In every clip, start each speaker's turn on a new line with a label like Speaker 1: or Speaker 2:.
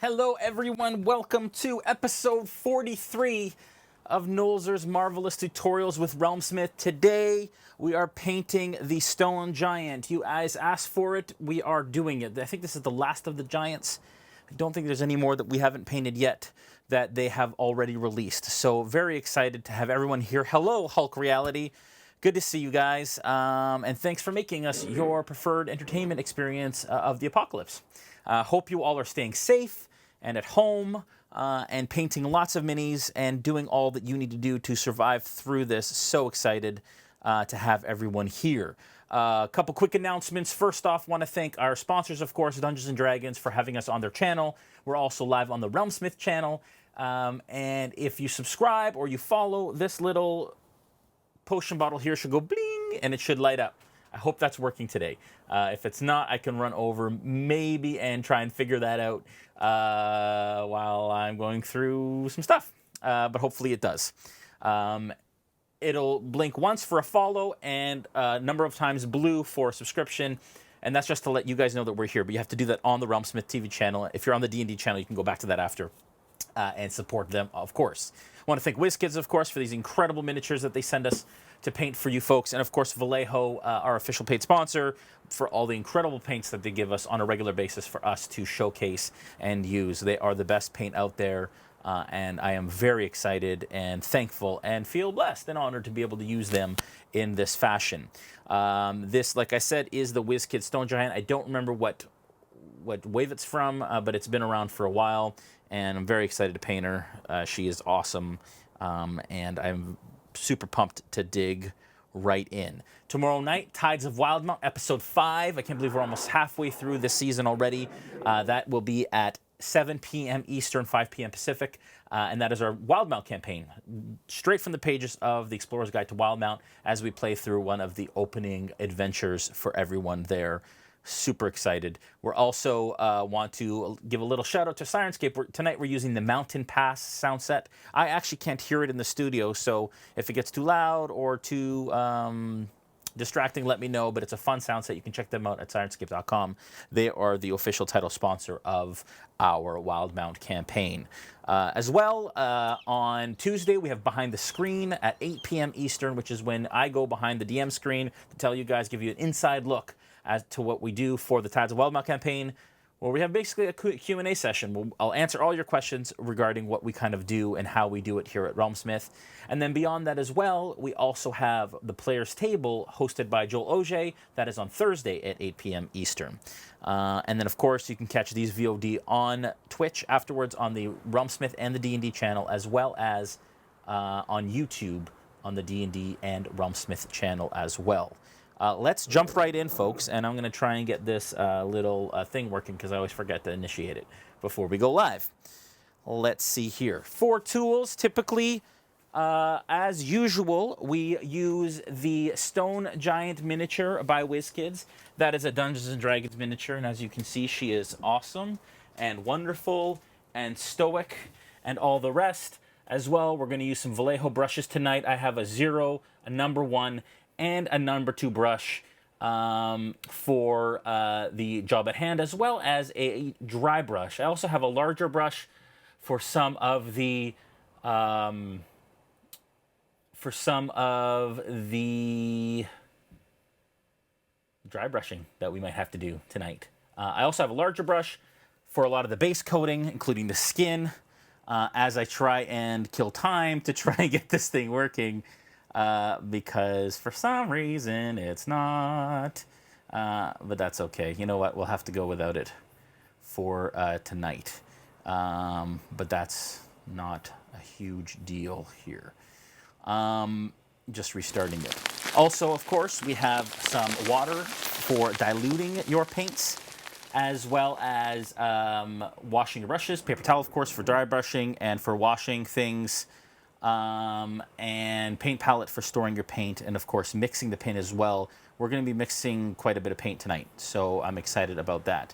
Speaker 1: Hello everyone, welcome to episode 43 of Nolzur's Marvelous Tutorials with RealmSmith. Today we are painting the stone giant. You guys asked for it, we are doing it. I think this is the last of the giants. I don't think there's any more that we haven't painted yet that they have already released. So very excited to have everyone here. Hello Hulk Reality. Good to see you guys, and thanks for making us your preferred entertainment experience of the apocalypse. Hope you all are staying safe and at home and painting lots of minis and doing all that you need to do to survive through this. So excited to have everyone here. A couple quick announcements. First off, want to thank our sponsors, of course, Dungeons & Dragons, for having us on their channel. We're also live on the RealmSmith channel. And if you subscribe or you follow, this little potion bottle here should go bling and it should light up. I hope that's working today. If it's not, I can run over maybe and try and figure that out while I'm going through some stuff. But hopefully it does. It'll blink once for a follow and a number of times blue for a subscription. And that's just to let you guys know that we're here. But you have to do that on the RealmSmith TV channel. If you're on the D&D channel, you can go back to that after and support them, of course. I want to thank WizKids, of course, for these incredible miniatures that they send us to paint for you folks. And, of course, Vallejo, our official paid sponsor, for all the incredible paints that they give us on a regular basis for us to showcase and use. They are the best paint out there, and I am very excited and thankful and feel blessed and honored to be able to use them in this fashion. This, like I said, is the WizKids Stone Giant. I don't remember what wave it's from, but it's been around for a while, and I'm very excited to paint her. She is awesome, and I'm super pumped to dig right in. Tomorrow night, Tides of Wildmount, episode 5. I can't believe we're almost halfway through this season already. That will be at 7 p.m. Eastern, 5 p.m. Pacific, and that is our Wildmount campaign, straight from the pages of the Explorer's Guide to Wildmount as we play through one of the opening adventures for everyone there. Super excited. We're also want to give a little shout out to Sirenscape. Tonight we're using the Mountain Pass sound set. I actually can't hear it in the studio, so if it gets too loud or too distracting, let me know, but it's a fun sound set. You can check them out at Sirenscape.com. They are the official title sponsor of our Wildmount campaign. As well, on Tuesday, we have Behind the Screen at 8 p.m. Eastern, which is when I go behind the DM screen to tell you guys, give you an inside look as to what we do for the Tides of Wildmount campaign, where we have basically a Q&A session. I'll answer all your questions regarding what we kind of do and how we do it here at RealmSmith. And then beyond that as well, we also have the Players Table hosted by Joel Auger. That is on Thursday at 8 p.m. Eastern. And then, of course, you can catch these VOD on Twitch afterwards on the RealmSmith and the D&D channel, as well as on YouTube on the D&D and RealmSmith channel as well. Let's jump right in, folks, and I'm going to try and get this little thing working because I always forget to initiate it before we go live. Let's see here. 4 tools. Typically, as usual, we use the Stone Giant miniature by WizKids. That is a Dungeons & Dragons miniature, and as you can see, she is awesome and wonderful and stoic and all the rest. As well, we're going to use some Vallejo brushes tonight. I have a 0, a number 1, and a number 2 brush for the job at hand, as well as a dry brush. I also have a larger brush for some of the dry brushing that we might have to do tonight. I also have a larger brush for a lot of the base coating, including the skin, as I try and kill time to try and get this thing working. Because for some reason it's not, but that's okay. You know what? We'll have to go without it for tonight. But that's not a huge deal here. Just restarting it. Also, of course, we have some water for diluting your paints, as well as washing your brushes. Paper towel, of course, for dry brushing and for washing things. And paint palette for storing your paint, and of course mixing the paint as well. We're going to be mixing quite a bit of paint tonight, so I'm excited about that.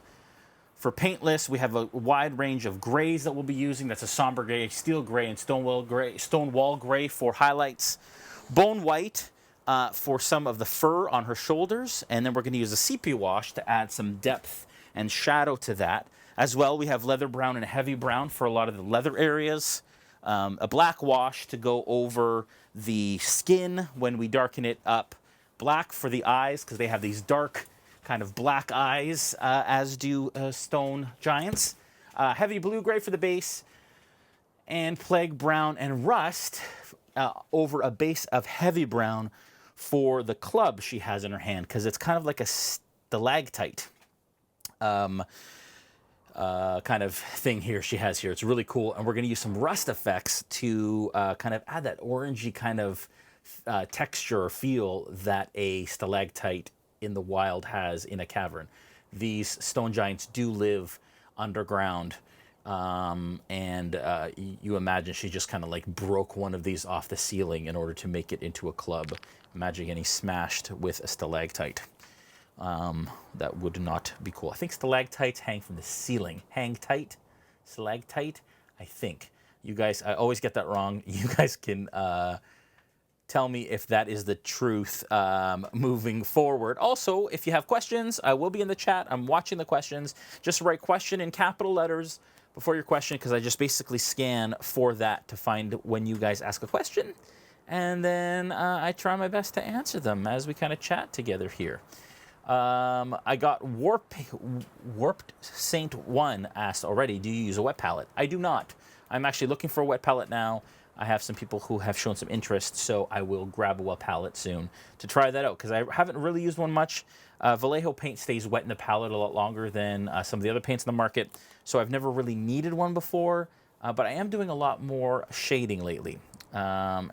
Speaker 1: For paint lists, we have a wide range of grays that we'll be using. That's a somber gray, steel gray, and stonewall gray for highlights. Bone white for some of the fur on her shoulders, and then we're going to use a sepia wash to add some depth and shadow to that. As well, we have leather brown and heavy brown for a lot of the leather areas. A black wash to go over the skin when we darken it up. Black for the eyes, because they have these dark kind of black eyes, as do stone giants. Heavy blue-gray for the base. And plague brown and rust over a base of heavy brown for the club she has in her hand, because it's kind of like a stalactite kind of thing here she has here. It's really cool, and we're going to use some rust effects to kind of add that orangey kind of texture or feel that a stalactite in the wild has in a cavern. These stone giants do live underground. And you imagine she just kind of like broke one of these off the ceiling in order to make it into a club. Imagine getting smashed with a stalactite. That would not be cool. I think stalactites hang from the ceiling. Hang tight, stalactite, I think. You guys, I always get that wrong. You guys can tell me if that is the truth moving forward. Also, if you have questions, I will be in the chat. I'm watching the questions. Just write question in capital letters before your question, because I just basically scan for that to find when you guys ask a question. And then I try my best to answer them as we kind of chat together here. I got Warped Saint 1 asked already, do you use a wet palette? I do not. I'm actually looking for a wet palette now. I have some people who have shown some interest, so I will grab a wet palette soon to try that out, because I haven't really used one much. Vallejo paint stays wet in the palette a lot longer than some of the other paints in the market, so I've never really needed one before, but I am doing a lot more shading lately. Wet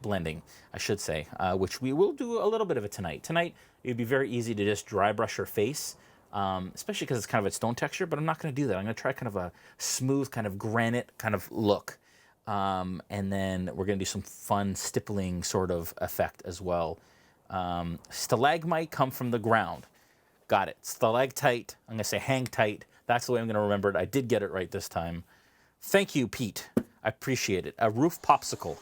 Speaker 1: blending, I should say, which we will do a little bit of it tonight. Tonight, it would be very easy to just dry brush your face, especially because it's kind of a stone texture, but I'm not going to do that. I'm going to try kind of a smooth, kind of granite kind of look. And then we're going to do some fun stippling sort of effect as well. Stalagmite come from the ground. Got it. Stalactite, I'm going to say hang tight. That's the way I'm going to remember it. I did get it right this time. Thank you, Pete. I appreciate it. A roof popsicle.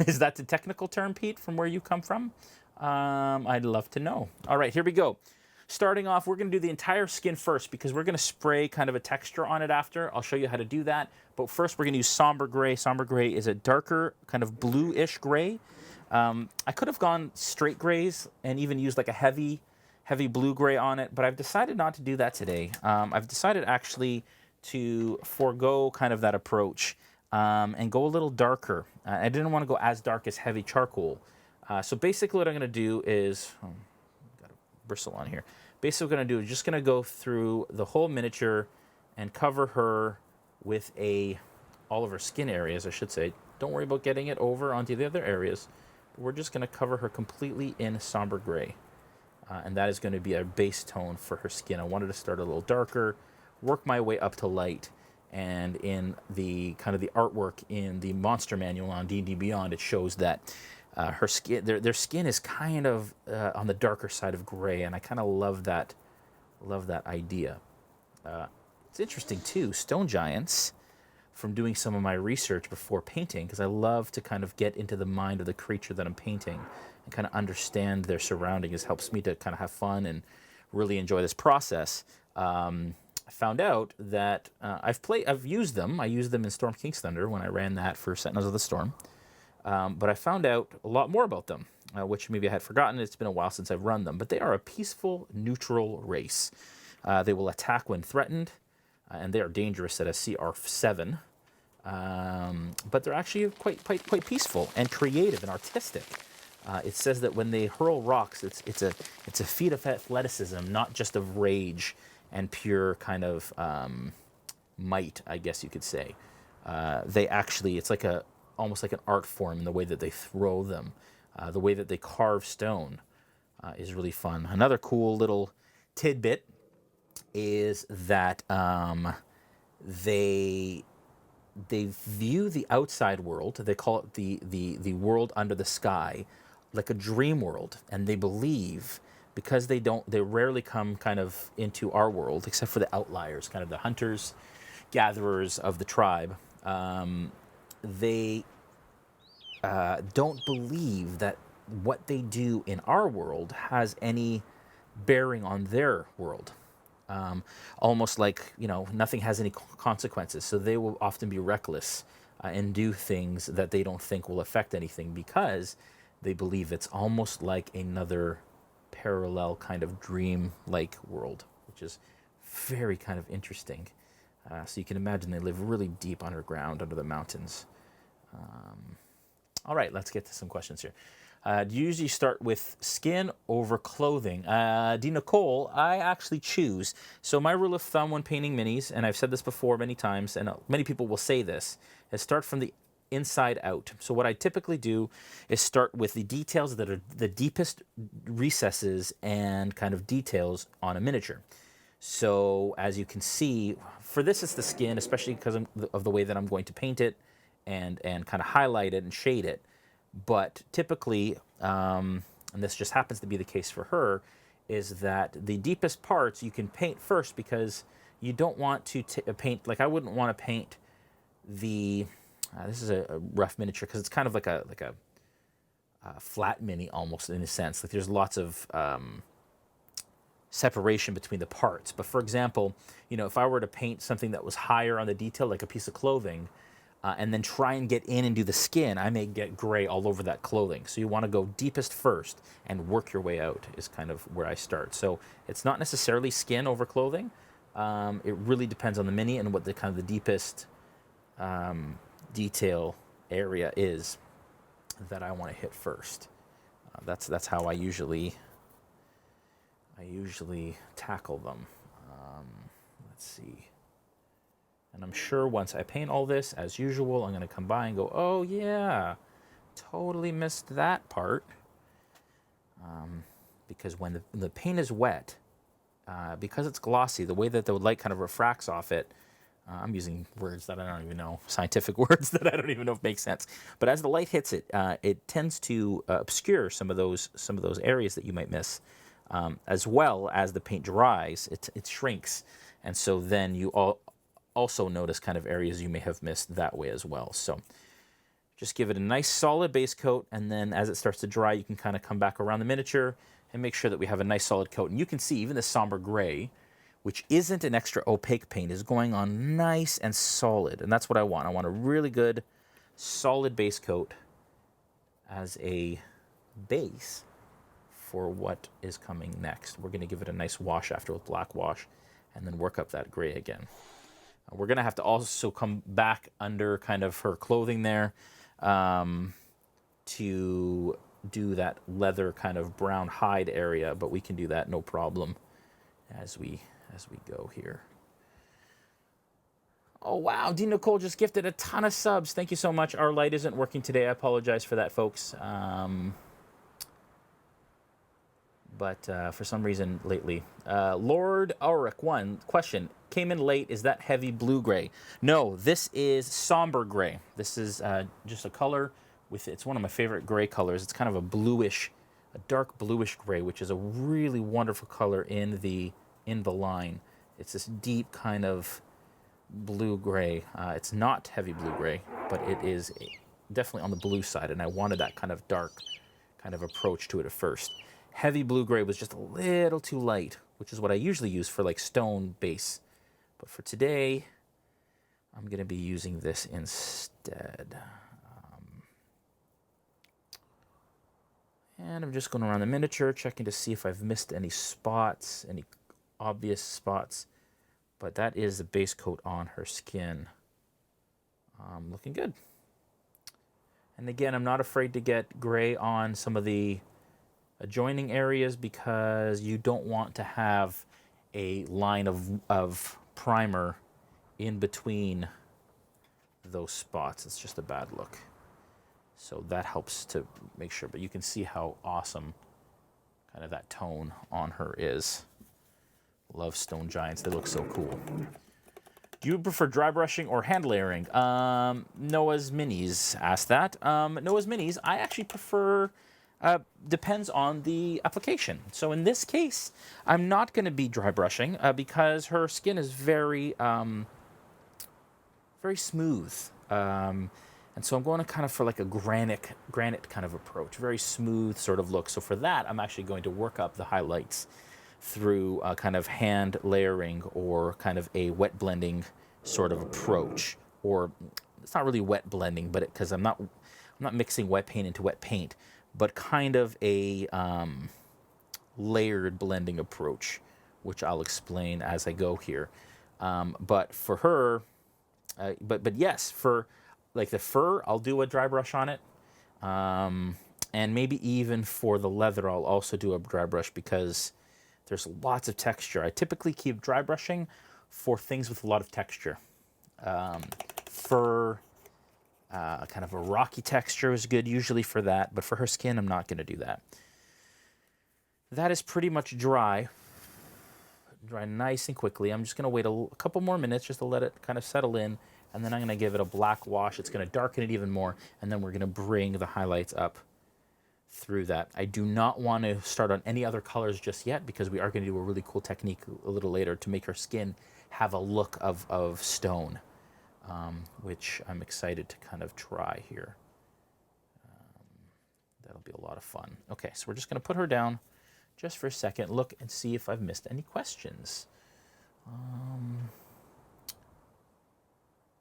Speaker 1: Is that the technical term, Pete, from where you come from? I'd love to know. All right, here we go. Starting off, we're going to do the entire skin first, because we're going to spray kind of a texture on it after. I'll show you how to do that. But first, we're going to use somber gray. Somber gray is a darker, kind of bluish gray. I could have gone straight grays and even used like a heavy blue gray on it, but I've decided not to do that today. I've decided actually to forego kind of that approach and go a little darker. I didn't want to go as dark as heavy charcoal. So basically what I'm going to do is, got a bristle on here. Basically what I'm going to do is just going to go through the whole miniature and cover her with all of her skin areas, I should say. Don't worry about getting it over onto the other areas. We're just going to cover her completely in somber gray. And that is going to be our base tone for her skin. I wanted to start a little darker, work my way up to light, and in the kind of the artwork in the monster manual on D&D Beyond, it shows that her skin, their skin is kind of on the darker side of gray, and I kind of love that idea. It's interesting too, stone giants, from doing some of my research before painting, because I love to kind of get into the mind of the creature that I'm painting and kind of understand their surroundings. It helps me to kind of have fun and really enjoy this process. I found out that I've used them. I used them in Storm King's Thunder when I ran that for Sentinels of the Storm. But I found out a lot more about them, which maybe I had forgotten. It's been a while since I've run them. But they are a peaceful, neutral race. They will attack when threatened, and they are dangerous at a CR7. But they're actually quite peaceful and creative and artistic. It says that when they hurl rocks, it's a feat of athleticism, not just of rage and pure kind of might, I guess you could say. They actually, it's like almost like an art form in the way that they throw them. The way that they carve stone is really fun. Another cool little tidbit is that they view the outside world, they call it the world under the sky, like a dream world, and they believe, because they rarely come kind of into our world, except for the outliers, kind of the hunters, gatherers of the tribe. They don't believe that what they do in our world has any bearing on their world. almost like, nothing has any consequences. So they will often be reckless and do things that they don't think will affect anything because they believe it's almost like another parallel kind of dream-like world, which is very kind of interesting. So you can imagine they live really deep underground under the mountains. All right, let's get to some questions here. Do you usually start with skin over clothing? D. Nicole, I actually choose. So my rule of thumb when painting minis, and I've said this before many times, and many people will say this, is start from the inside out. So what I typically do is start with the details that are the deepest recesses and kind of details on a miniature. So as you can see, for this it's the skin, especially because of the way that I'm going to paint it and kind of highlight it and shade it. But typically, and this just happens to be the case for her, is that the deepest parts you can paint first because you don't want to paint, like I wouldn't want to paint the, this is a rough miniature because it's kind of like a flat mini almost in a sense. Like there's lots of separation between the parts. But for example, if I were to paint something that was higher on the detail, like a piece of clothing, and then try and get in and do the skin, I may get gray all over that clothing. So you want to go deepest first and work your way out is kind of where I start. So it's not necessarily skin over clothing. It really depends on the mini and what the kind of the deepest detail area is that I want to hit first. That's how I usually tackle them. Let's see. And I'm sure once I paint all this, as usual, I'm going to come by and go, oh yeah, totally missed that part. Because when the paint is wet, because it's glossy, the way that the light kind of refracts off it, I'm using words that I don't even know, scientific words that I don't even know if make sense. But as the light hits it, it tends to obscure some of those areas that you might miss. As well as the paint dries, it shrinks. And so then you also notice kind of areas you may have missed that way as well. So just give it a nice solid base coat, and then as it starts to dry, you can kind of come back around the miniature and make sure that we have a nice solid coat. And you can see even the somber gray, which isn't an extra opaque paint, is going on nice and solid. And that's what I want. I want a really good solid base coat as a base for what is coming next. We're going to give it a nice wash after with black wash and then work up that gray again. We're going to have to also come back under kind of her clothing there to do that leather kind of brown hide area, but we can do that no problem as we go here. Oh, wow. D. Nicole just gifted a ton of subs. Thank you so much. Our light isn't working today. I apologize for that, folks. But for some reason lately. Lord Ulrich, one question. Came in late. Is that heavy blue-gray? No, this is somber gray. This is just a color with, it's one of my favorite gray colors. It's kind of a bluish, a dark bluish gray, which is a really wonderful color in the line. It's this deep kind of blue-gray. It's not heavy blue-gray, but it is definitely on the blue side, and I wanted that kind of dark kind of approach to it at first. Heavy blue-gray was just a little too light, which is what I usually use for like stone base. But for today, I'm going to be using this instead. And I'm just going around the miniature, checking to see if I've missed any spots, any obvious spots. But that is the base coat on her skin. Looking good. And again, I'm not afraid to get gray on some of the adjoining areas because you don't want to have a line of primer in between those spots. It's just a bad look. So that helps to make sure, but you can see how awesome kind of that tone on her is. Love stone giants, they look so cool. Do you prefer dry brushing or hand layering? Noah's Minis asked that. Noah's Minis, I actually prefer, depends on the application. So in this case, I'm not going to be dry brushing because her skin is very, very smooth. And so I'm going to kind of for like a granite kind of approach, very smooth sort of look. So for that, I'm actually going to work up the highlights through kind of hand layering or kind of a wet blending sort of approach. Or it's not really wet blending, but because I'm not mixing wet paint into wet paint, but kind of a layered blending approach, which I'll explain as I go here. But for her, but yes, for like the fur, I'll do a dry brush on it. And maybe even for the leather, I'll also do a dry brush because there's lots of texture. I typically keep dry brushing for things with a lot of texture. Fur, kind of a rocky texture is good usually for that, but for her skin, I'm not going to do that. That is pretty much dry. Dry nice and quickly. I'm just going to wait a couple more minutes just to let it kind of settle in, and then I'm going to give it a black wash. It's going to darken it even more, and then we're going to bring the highlights up through that. I do not want to start on any other colors just yet because we are going to do a really cool technique a little later to make her skin have a look of stone, which I'm excited to kind of try here. That'll be a lot of fun. Okay, so we're just going to put her down just for a second, look and see if I've missed any questions.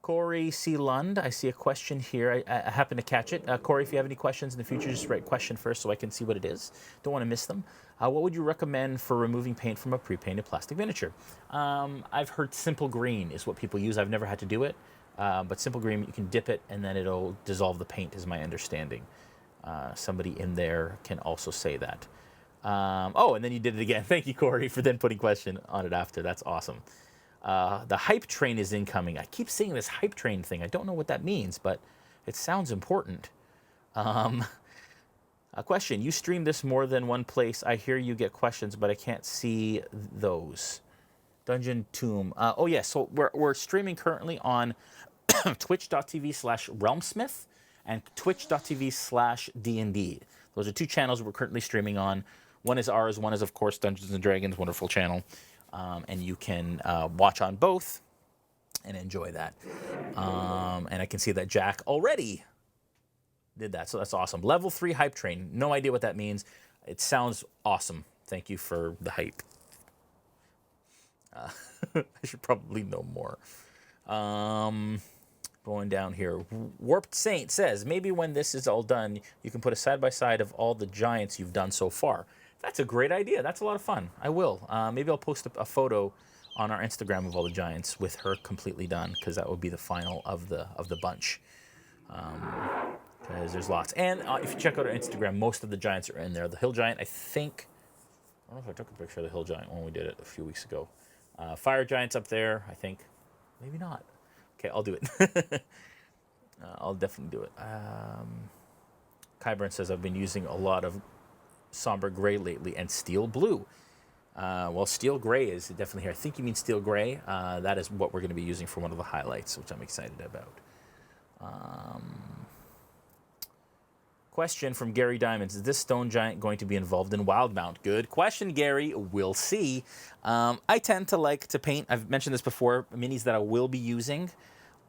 Speaker 1: Corey C. Lund, I see a question here. I happen to catch it. Corey, if you have any questions in the future, just write question first so I can see what it is. Don't want to miss them. What would you recommend for removing paint from a pre-painted plastic miniature? I've heard simple green is what people use. I've never had to do it, but simple green, you can dip it and then it'll dissolve the paint is my understanding. Somebody in there can also say that. Oh, and then you did it again. Thank you, Corey, for then putting question on it after. That's awesome. The hype train is incoming. I keep seeing this hype train thing. I don't know what that means, but it sounds important. A question. You stream this more than one place. I hear you get questions, but I can't see those. Dungeon Tomb. Oh, yeah. So we're streaming currently on twitch.tv/RealmSmith and twitch.tv/D&D. Those are two channels we're currently streaming on. One is ours. One is, of course, Dungeons & Dragons, wonderful channel. And you can watch on both and enjoy that. And I can see that Jack already did that, so that's awesome. Level 3 hype train. No idea what that means. It sounds awesome. Thank you for the hype. I should probably know more. Going down here. Warped Saint says, maybe when this is all done, you can put a side-by-side of all the giants you've done so far. That's a great idea. That's a lot of fun. I will. Maybe I'll post a photo on our Instagram of all the giants with her completely done, because that would be the final of the bunch. Because there's lots. And if you check out our Instagram, most of the giants are in there. The hill giant, I think, I don't know if I took a picture of the hill giant when we did it a few weeks ago. Fire giant's up there, I think. Maybe not. Okay, I'll do it. I'll definitely do it. Kyburn says, I've been using a lot of somber gray lately and steel blue. Well, steel gray is definitely here. I think you mean steel gray. That is what we're going to be using for one of the highlights, which I'm excited about. Question from Gary Diamonds. Is this stone giant going to be involved in Wildmount? Good question, Gary. We'll see. I tend to like to paint, I've mentioned this before, minis that I will be using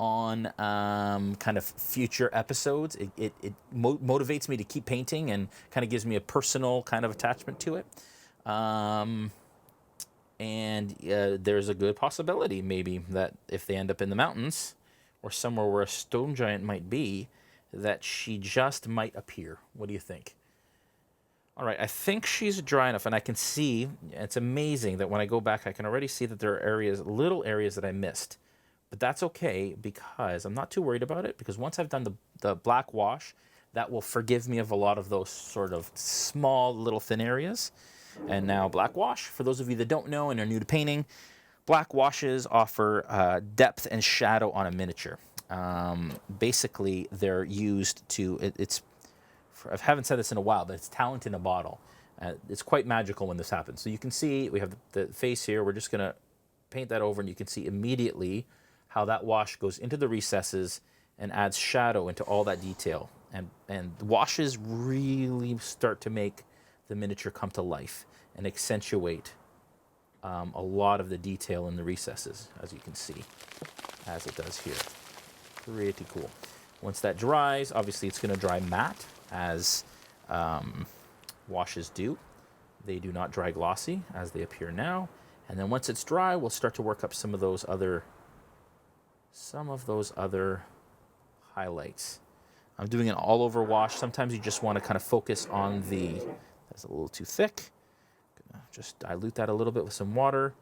Speaker 1: on kind of future episodes. It motivates me to keep painting and kind of gives me a personal kind of attachment to it. And there's a good possibility maybe that if they end up in the mountains or somewhere where a stone giant might be, that she just might appear. What do you think? All right, I think she's dry enough, and I can see, it's amazing that when I go back, I can already see that there are areas, little areas that I missed. But that's okay, because I'm not too worried about it, because once I've done the black wash, that will forgive me of a lot of those sort of small little thin areas. And now black wash, for those of you that don't know and are new to painting, black washes offer depth and shadow on a miniature. Basically, they're used to, I haven't said this in a while, but it's talent in a bottle. It's quite magical when this happens. So you can see, we have the face here. We're just going to paint that over, and you can see immediately how that wash goes into the recesses and adds shadow into all that detail. And washes really start to make the miniature come to life and accentuate a lot of the detail in the recesses, as you can see, as it does here. Pretty cool. Once that dries, obviously it's going to dry matte, as washes do. They do not dry glossy as they appear now. And then once it's dry, we'll start to work up some of those other highlights. I'm doing an all over wash. Sometimes you just want to kind of focus on that's a little too thick. Gonna just dilute that a little bit with some water.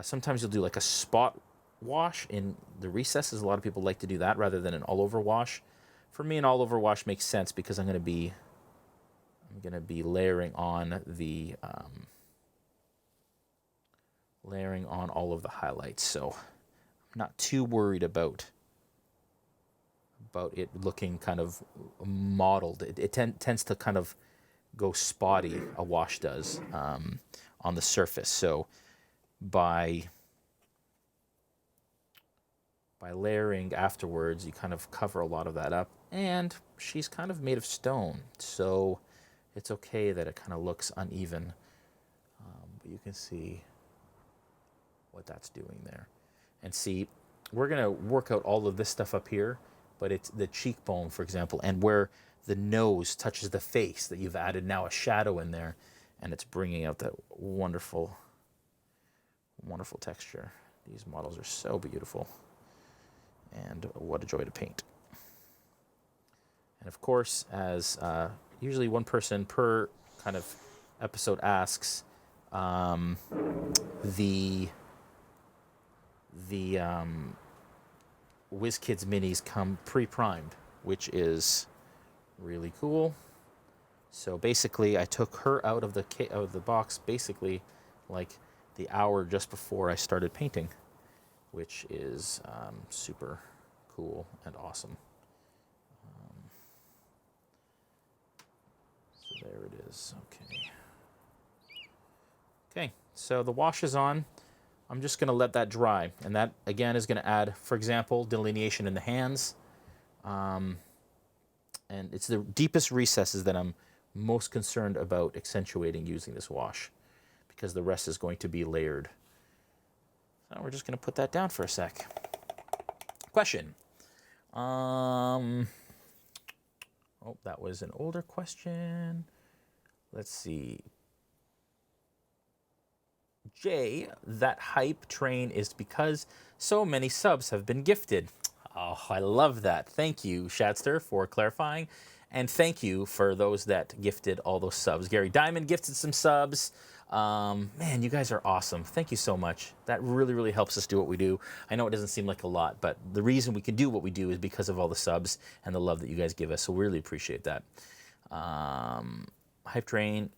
Speaker 1: Sometimes you'll do like a spot wash in the recesses. A lot of people like to do that rather than an all over wash. For me, an all over wash makes sense because I'm going to be layering on all of the highlights. So I'm not too worried about it looking kind of mottled. It tends to kind of go spotty, a wash does, on the surface. So by layering afterwards, you kind of cover a lot of that up. And she's kind of made of stone, so it's okay that it kind of looks uneven. But you can see what that's doing there. And see, we're going to work out all of this stuff up here, but it's the cheekbone, for example, and where the nose touches the face that you've added now a shadow in there, and it's bringing out that wonderful, wonderful texture. These models are so beautiful, and what a joy to paint. And of course, as usually one person per kind of episode asks, the WizKids minis come pre-primed, which is really cool. So basically, I took her out of the box basically like the hour just before I started painting, which is super cool and awesome. So there it is. Okay, so the wash is on. I'm just going to let that dry, and that again is going to add, for example, delineation in the hands. And it's the deepest recesses that I'm most concerned about accentuating using this wash, because the rest is going to be layered. So we're just going to put that down for a sec. Question. Oh, that was an older question. Let's see. Jay, that hype train is because so many subs have been gifted. Oh, I love that. Thank you, Shadster, for clarifying. And thank you for those that gifted all those subs. Gary Diamond gifted some subs. Man, you guys are awesome. Thank you so much. That really, really helps us do what we do. I know it doesn't seem like a lot, but the reason we can do what we do is because of all the subs and the love that you guys give us. So we really appreciate that. Hype train,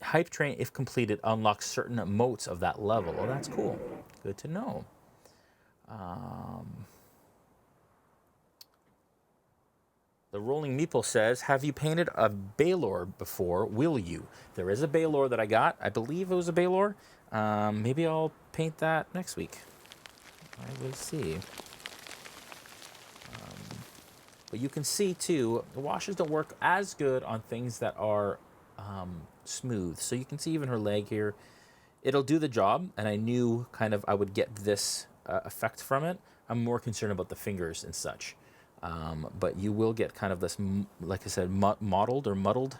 Speaker 1: if completed, unlocks certain motes of that level. Oh, that's cool. Good to know. The Rolling Meeple says, have you painted a Baylor before? Will you? There is a Baylor that I got. I believe it was a Baylor. Maybe I'll paint that next week. I will see. But you can see, too, the washes don't work as good on things that are smooth. So you can see even her leg here. It'll do the job, and I knew kind of I would get this effect from it. I'm more concerned about the fingers and such. But you will get kind of this, like I said, mottled or muddled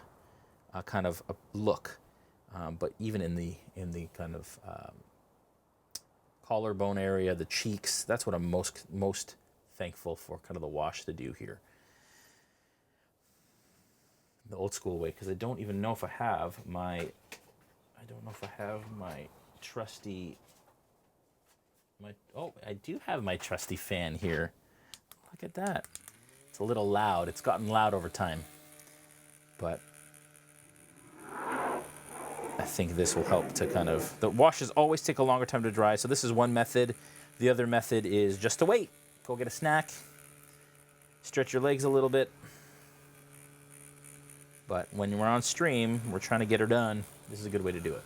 Speaker 1: kind of a look. But even in the kind of collarbone area, the cheeks, that's what I'm most thankful for kind of the wash to do here. The old school way, because I don't even know if I have my trusty, I do have my trusty fan here. Look at that. It's a little loud. It's gotten loud over time. But I think this will help to kind of, the washes always take a longer time to dry, so this is one method. The other method is just to wait. Go get a snack, stretch your legs a little bit. But when we're on stream, we're trying to get her done. This is a good way to do it.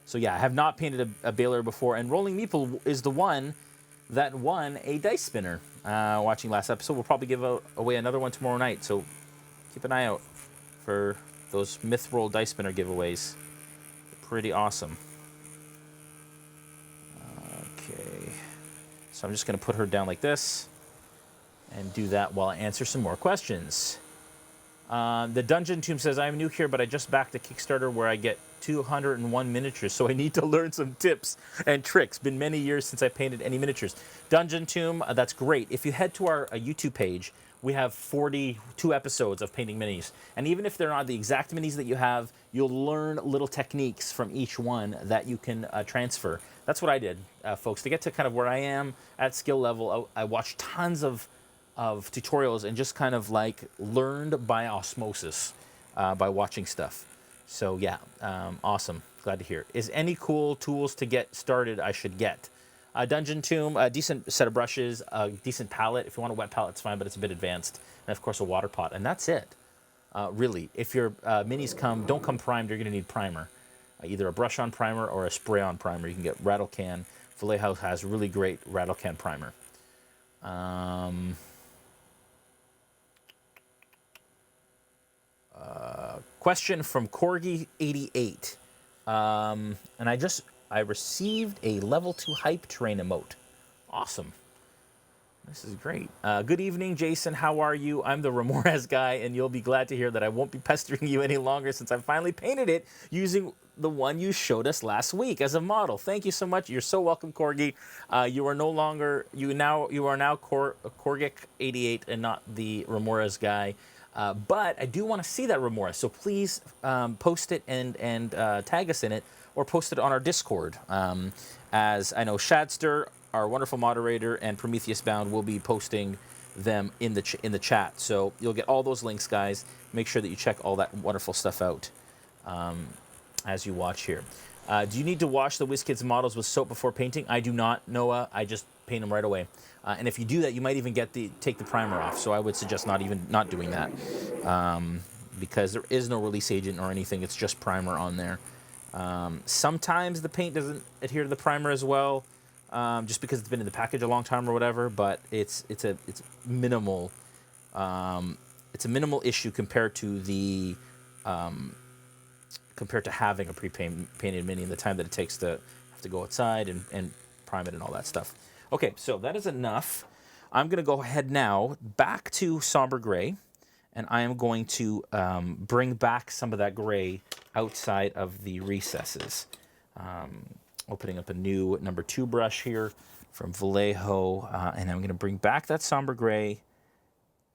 Speaker 1: So yeah, I have not painted a Baylor before, and Rolling Meeple is the one that won a dice spinner. Watching last episode, we'll probably give away another one tomorrow night, so keep an eye out for those Mythroll dice spinner giveaways. Pretty awesome. Okay, so I'm just going to put her down like this and do that while I answer some more questions. The Dungeon Tomb says, I'm new here, but I just backed a Kickstarter where I get 201 miniatures, so I need to learn some tips and tricks. Been many years since I painted any miniatures. Dungeon Tomb, that's great. If you head to our YouTube page, we have 42 episodes of painting minis. And even if they're not the exact minis that you have, you'll learn little techniques from each one that you can transfer. That's what I did, folks. To get to kind of where I am at skill level, I watched tons of tutorials and just kind of like learned by osmosis by watching stuff. So yeah, awesome. Glad to hear. Is any cool tools to get started I should get? Dungeon Tomb, a decent set of brushes, a decent palette. If you want a wet palette, it's fine, but it's a bit advanced. And of course a water pot, and that's it. Really, if your minis don't come primed, you're gonna need primer. Either a brush on primer or a spray on primer. You can get Rattle Can. Vallejo has really great Rattle Can primer. Question from Corgi88. And I received a level 2 hype train emote. Awesome. This is great. Good evening, Jason. How are you? I'm the Ramirez guy, and you'll be glad to hear that I won't be pestering you any longer since I finally painted it using the one you showed us last week as a model. Thank you so much. You're so welcome, Corgi. You are no longer you are now Corgic88 and not the Ramirez guy. But I do want to see that Ramirez, so please post it and tag us in it, or post it on our Discord. As I know, Shadster, our wonderful moderator, and Prometheus Bound will be posting them in the chat. So you'll get all those links, guys. Make sure that you check all that wonderful stuff out as you watch here. Do you need to wash the WizKids models with soap before painting? I do not, Noah. I just paint them right away. And if you do that, you might even take the primer off. So I would suggest not doing that because there is no release agent or anything. It's just primer on there. Sometimes the paint doesn't adhere to the primer as well, just because it's been in the package a long time or whatever. But it's minimal. It's a minimal issue compared to having a pre-painted mini and the time that it takes to have to go outside and prime it and all that stuff. Okay, so that is enough. I'm going to go ahead now back to somber gray, and I am going to bring back some of that gray outside of the recesses. Opening up a new number 2 brush here from Vallejo, and I'm going to bring back that somber gray,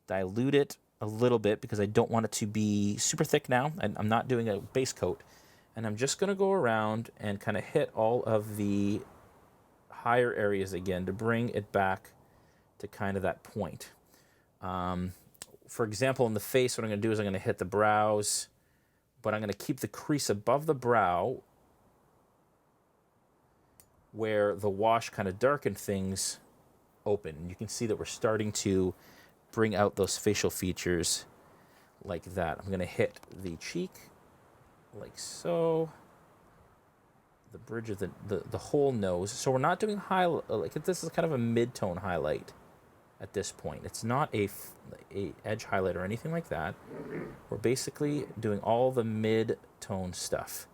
Speaker 1: dilute it a little bit because I don't want it to be super thick now. I'm not doing a base coat, and I'm just going to go around and kind of hit all of the higher areas again to bring it back to kind of that point. For example, in the face, what I'm going to do is I'm going to hit the brows, but I'm going to keep the crease above the brow where the wash kind of darkened things open. And you can see that we're starting to bring out those facial features like that. I'm going to hit the cheek like so. The bridge of the whole nose. So we're not doing this is kind of a mid-tone highlight at this point. It's not a edge highlight or anything like that. We're basically doing all the mid-tone stuff.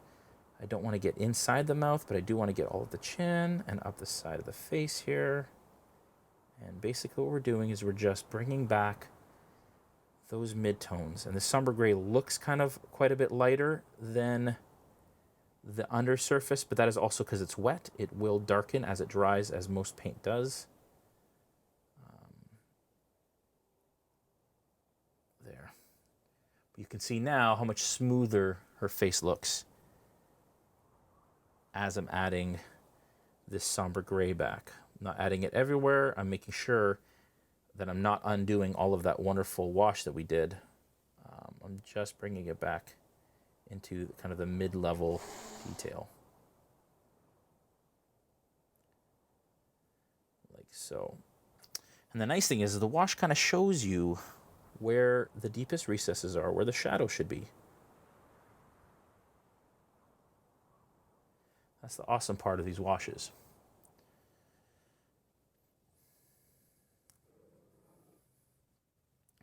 Speaker 1: I don't want to get inside the mouth, but I do want to get all of the chin and up the side of the face here. And basically what we're doing is we're just bringing back those mid-tones. And the somber gray looks kind of quite a bit lighter than the undersurface, but that is also because it's wet. It will darken as it dries, as most paint does. There. But you can see now how much smoother her face looks as I'm adding this somber gray back. I'm not adding it everywhere. I'm making sure that I'm not undoing all of that wonderful wash that we did. I'm just bringing it back into kind of the mid-level detail. Like so. And the nice thing is the wash kind of shows you where the deepest recesses are, where the shadow should be. That's the awesome part of these washes.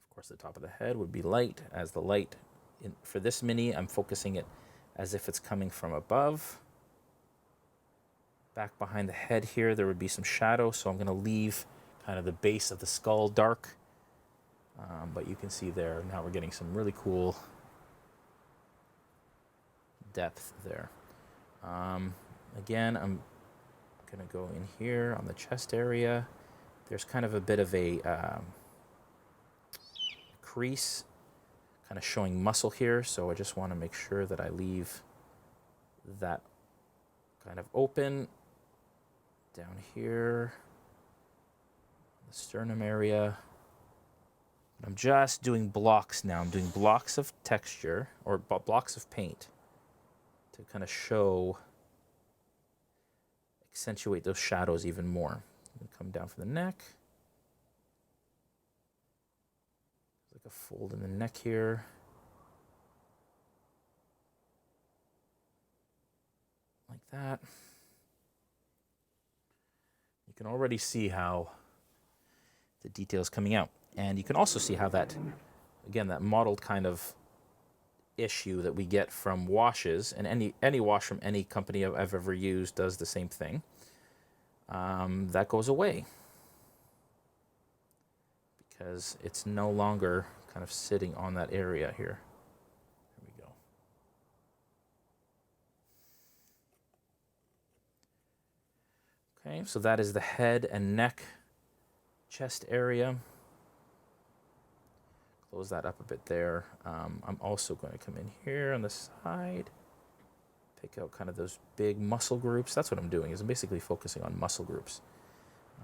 Speaker 1: Of course, the top of the head would be light, as the light for this mini, I'm focusing it as if it's coming from above. Back behind the head here, there would be some shadow, so I'm going to leave kind of the base of the skull dark. But you can see there, now we're getting some really cool depth there. Again, I'm going to go in here on the chest area. There's kind of a bit of a crease, kind of showing muscle here, so I just want to make sure that I leave that kind of open down here, the sternum area. I'm just doing blocks now. I'm doing blocks of texture, or blocks of paint, to kind of show, accentuate those shadows even more. I'm going to come down from the neck. Like a fold in the neck here. Like that. You can already see how the detail is coming out. And you can also see how that, again, that mottled kind of issue that we get from washes, and any wash from any company I've ever used does the same thing. That goes away because it's no longer kind of sitting on that area here. Here we go. Okay, so that is the head and neck, chest area. Close that up a bit there. I'm also going to come in here on the side, pick out kind of those big muscle groups. That's what I'm doing, is I'm basically focusing on muscle groups.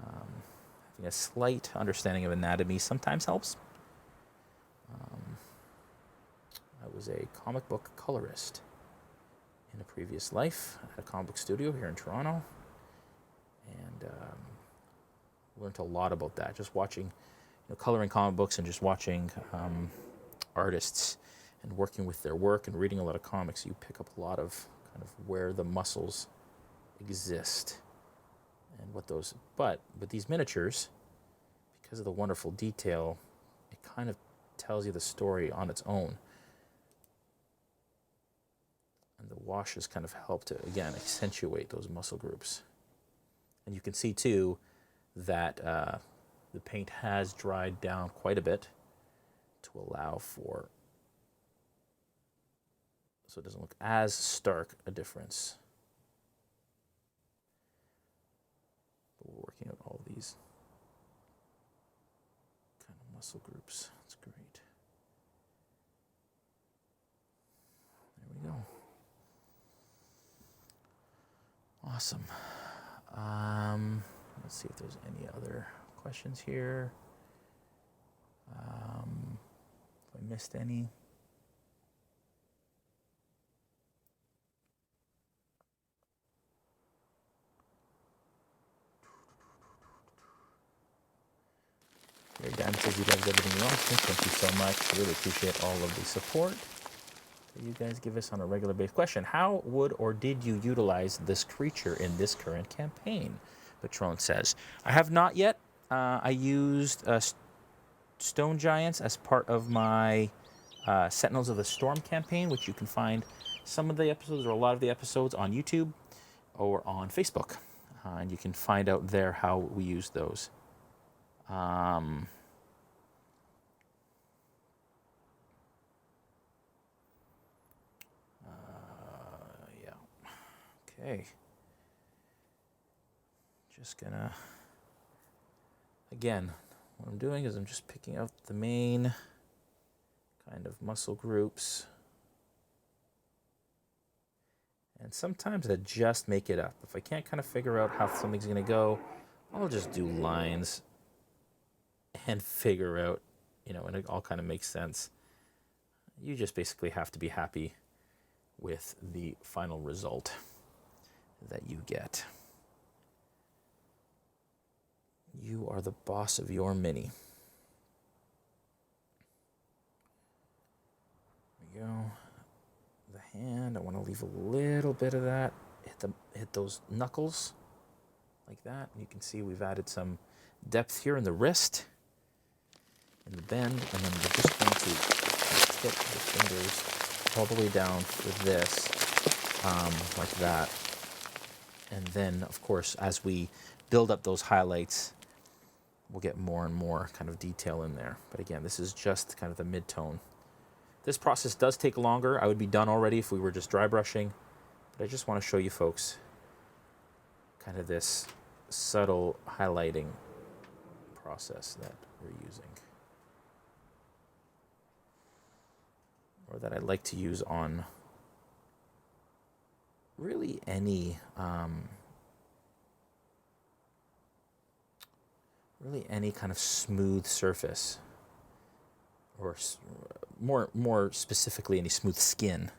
Speaker 1: Having a slight understanding of anatomy sometimes helps. I was a comic book colorist in a previous life at a comic book studio here in Toronto, and learned a lot about that, just watching, coloring comic books and just watching artists and working with their work and reading a lot of comics. You pick up a lot of kind of where the muscles exist and what those, but with these miniatures, because of the wonderful detail, it kind of tells you the story on its own. And the washes kind of help to, again, accentuate those muscle groups. And you can see too that the paint has dried down quite a bit to allow for, so it doesn't look as stark a difference. But we're working out all these kind of muscle groups. That's great. There we go. Awesome. Let's see if there's any other questions here. If I missed any. Here, Dan says he loves everything else. Thank you so much. I really appreciate all of the support that you guys give us on a regular basis. Question: how would or did you utilize this creature in this current campaign? Patron says, I have not yet. I used stone giants as part of my Sentinels of the Storm campaign, which you can find some of the episodes or a lot of the episodes on YouTube or on Facebook. And you can find out there how we use those. Yeah. Okay. Just gonna, again, what I'm doing is I'm just picking out the main kind of muscle groups. And sometimes I just make it up. If I can't kind of figure out how something's gonna go, I'll just do lines and figure out, and it all kind of makes sense. You just basically have to be happy with the final result that you get. You are the boss of your mini. There we go. The hand, I want to leave a little bit of that. Hit those knuckles like that. You can see we've added some depth here in the wrist, in the bend, and then we're just going to tip the fingers all the way down with this, like that. And then, of course, as we build up those highlights, we'll get more and more kind of detail in there. But again, this is just kind of the mid-tone. This process does take longer. I would be done already if we were just dry brushing, but I just want to show you folks kind of this subtle highlighting process that we're using, or that I like to use on really any kind of smooth surface, or more specifically any smooth skin.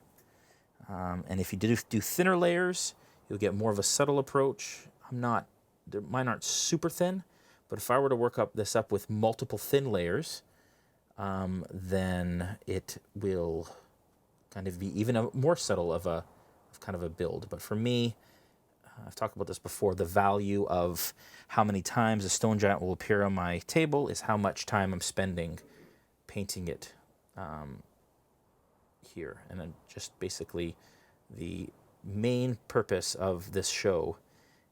Speaker 1: And if you do thinner layers, you'll get more of a subtle approach. Mine aren't super thin, but if I were to work this up with multiple thin layers, then it will kind of be even more subtle of kind of a build. But for me, I've talked about this before, the value of how many times a stone giant will appear on my table is how much time I'm spending painting it here. And then just basically the main purpose of this show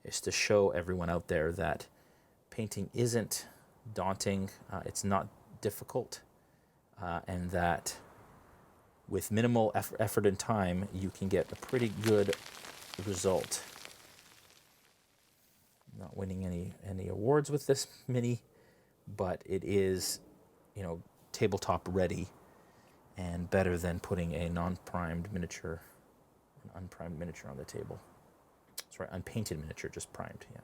Speaker 1: is to show everyone out there that painting isn't daunting, it's not difficult, and that with minimal effort and time, you can get a pretty good result. Not winning any awards with this mini, but it is, tabletop ready, and better than putting a unprimed miniature on the table. Sorry, unpainted miniature, just primed. Yeah.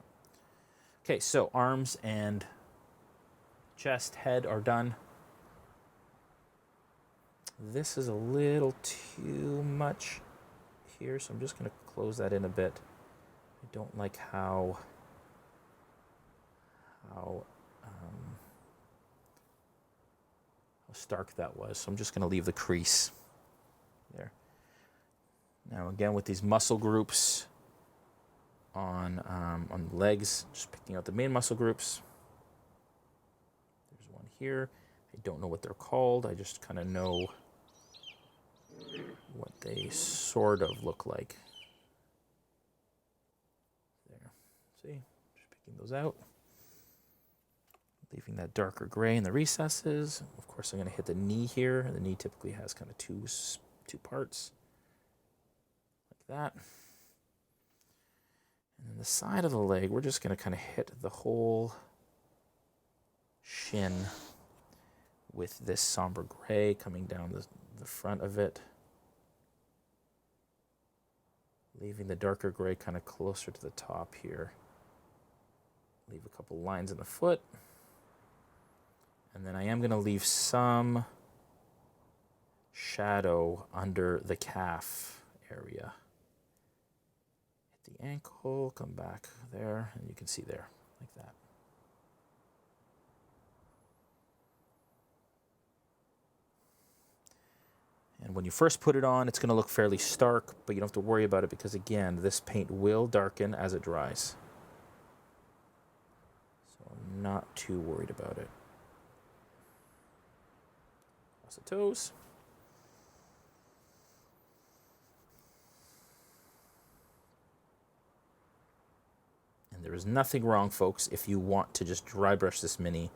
Speaker 1: Okay, so arms and chest, head are done. This is a little too much here, so I'm just going to close that in a bit. I don't like how stark that was, so I'm just going to leave the crease there. Now again, with these muscle groups on the legs, just picking out the main muscle groups. There's one here. I don't know what they're called. I just kind of know what they sort of look like. There. See? Just picking those out. Leaving that darker gray in the recesses. Of course, I'm going to hit the knee here. The knee typically has kind of two parts. Like that. And then the side of the leg, we're just going to kind of hit the whole shin with this somber gray coming down the front of it. Leaving the darker gray kind of closer to the top here. Leave a couple lines in the foot. And then I am going to leave some shadow under the calf area. Hit the ankle, come back there, and you can see there, like that. And when you first put it on, it's going to look fairly stark, but you don't have to worry about it because, again, this paint will darken as it dries. So I'm not too worried about it. Cross the toes. And there is nothing wrong, folks, if you want to just dry brush this mini.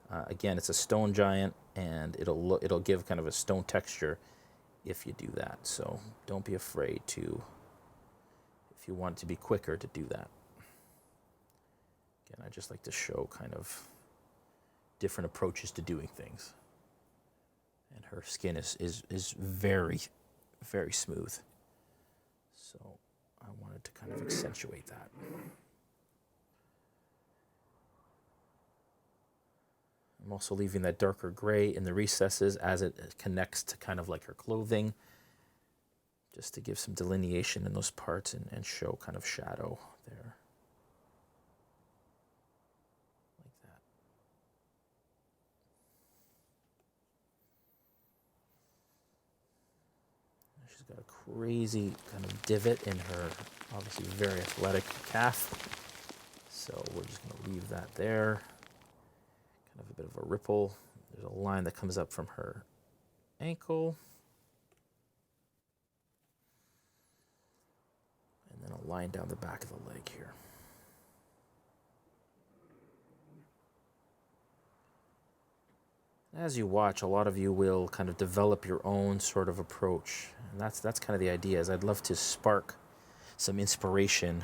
Speaker 1: Again, it's a stone giant, and it'll give kind of a stone texture if you do that. So don't be afraid to, if you want it to be quicker, to do that. Again, I just like to show kind of different approaches to doing things. And her skin is very, very smooth. So I wanted to kind of accentuate that. I'm also leaving that darker gray in the recesses as it connects to kind of like her clothing, just to give some delineation in those parts and show kind of shadow there. Like that. She's got a crazy kind of divot in her, obviously very athletic calf. So we're just going to leave that there. Kind of a bit of a ripple. There's a line that comes up from her ankle. And then a line down the back of the leg here. As you watch, a lot of you will kind of develop your own sort of approach. And that's kind of the idea, is I'd love to spark some inspiration,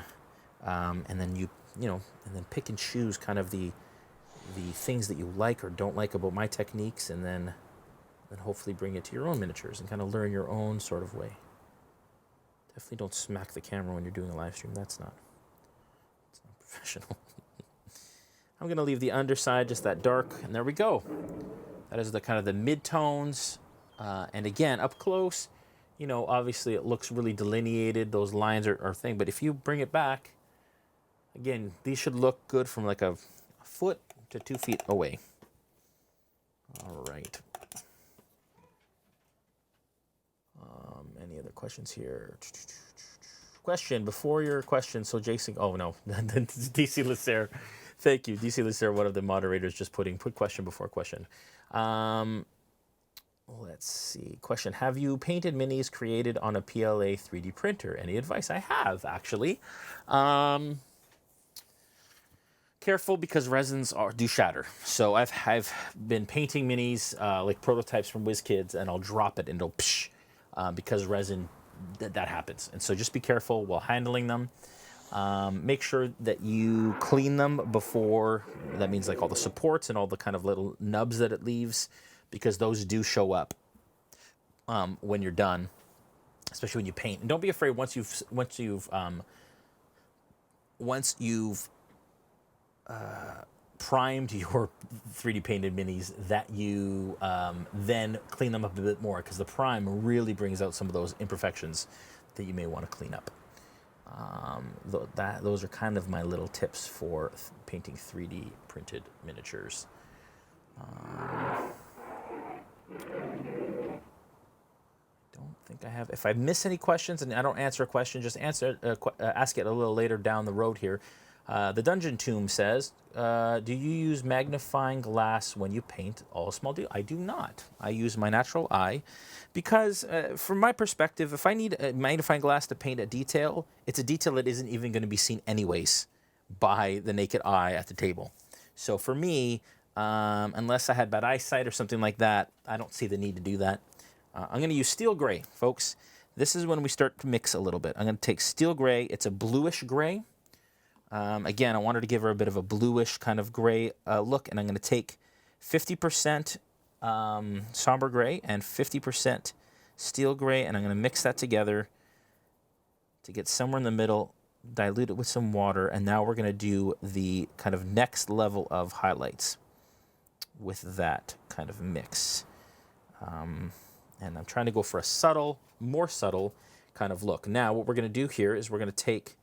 Speaker 1: and then and then pick and choose kind of the things that you like or don't like about my techniques, and then hopefully bring it to your own miniatures and kind of learn your own sort of way. Definitely don't smack the camera when you're doing a live stream. That's not professional. I'm going to leave the underside just that dark, and there we go. That is the kind of the mid-tones. And again, up close, obviously it looks really delineated. Those lines are thing. But if you bring it back, again, these should look good from like a foot to 2 feet away. All right. Any other questions here? Question before your question. So Jason, oh no, DC Lacer. Thank you, DC Lacer, one of the moderators, just put question before question. Let's see. Question. Have you painted minis created on a PLA 3D printer? Any advice? I have, actually. Careful, because resins do shatter. So I've been painting minis like prototypes from WizKids, and I'll drop it and it'll psh, because resin, that happens. And so just be careful while handling them. Make sure that you clean them before. That means like all the supports and all the kind of little nubs that it leaves, because those do show up when you're done, especially when you paint. And don't be afraid once you've primed your 3D painted minis, that you then clean them up a bit more, because the prime really brings out some of those imperfections that you may want to clean up. Those are kind of my little tips for painting 3D printed miniatures. Don't think I have. If I miss any questions and I don't answer a question, just ask it a little later down the road here. The Dungeon Tomb says, do you use magnifying glass when you paint all small details? I do not. I use my natural eye, because from my perspective, if I need a magnifying glass to paint a detail, it's a detail that isn't even going to be seen anyways by the naked eye at the table. So for me, unless I had bad eyesight or something like that, I don't see the need to do that. I'm going to use steel gray, folks. This is when we start to mix a little bit. I'm going to take steel gray. It's a bluish gray. Again, I wanted to give her a bit of a bluish kind of gray look, and I'm going to take 50% somber gray and 50% steel gray, and I'm going to mix that together to get somewhere in the middle, dilute it with some water, and now we're going to do the kind of next level of highlights with that kind of mix. And I'm trying to go for a more subtle kind of look. Now, what we're going to do here is we're going to take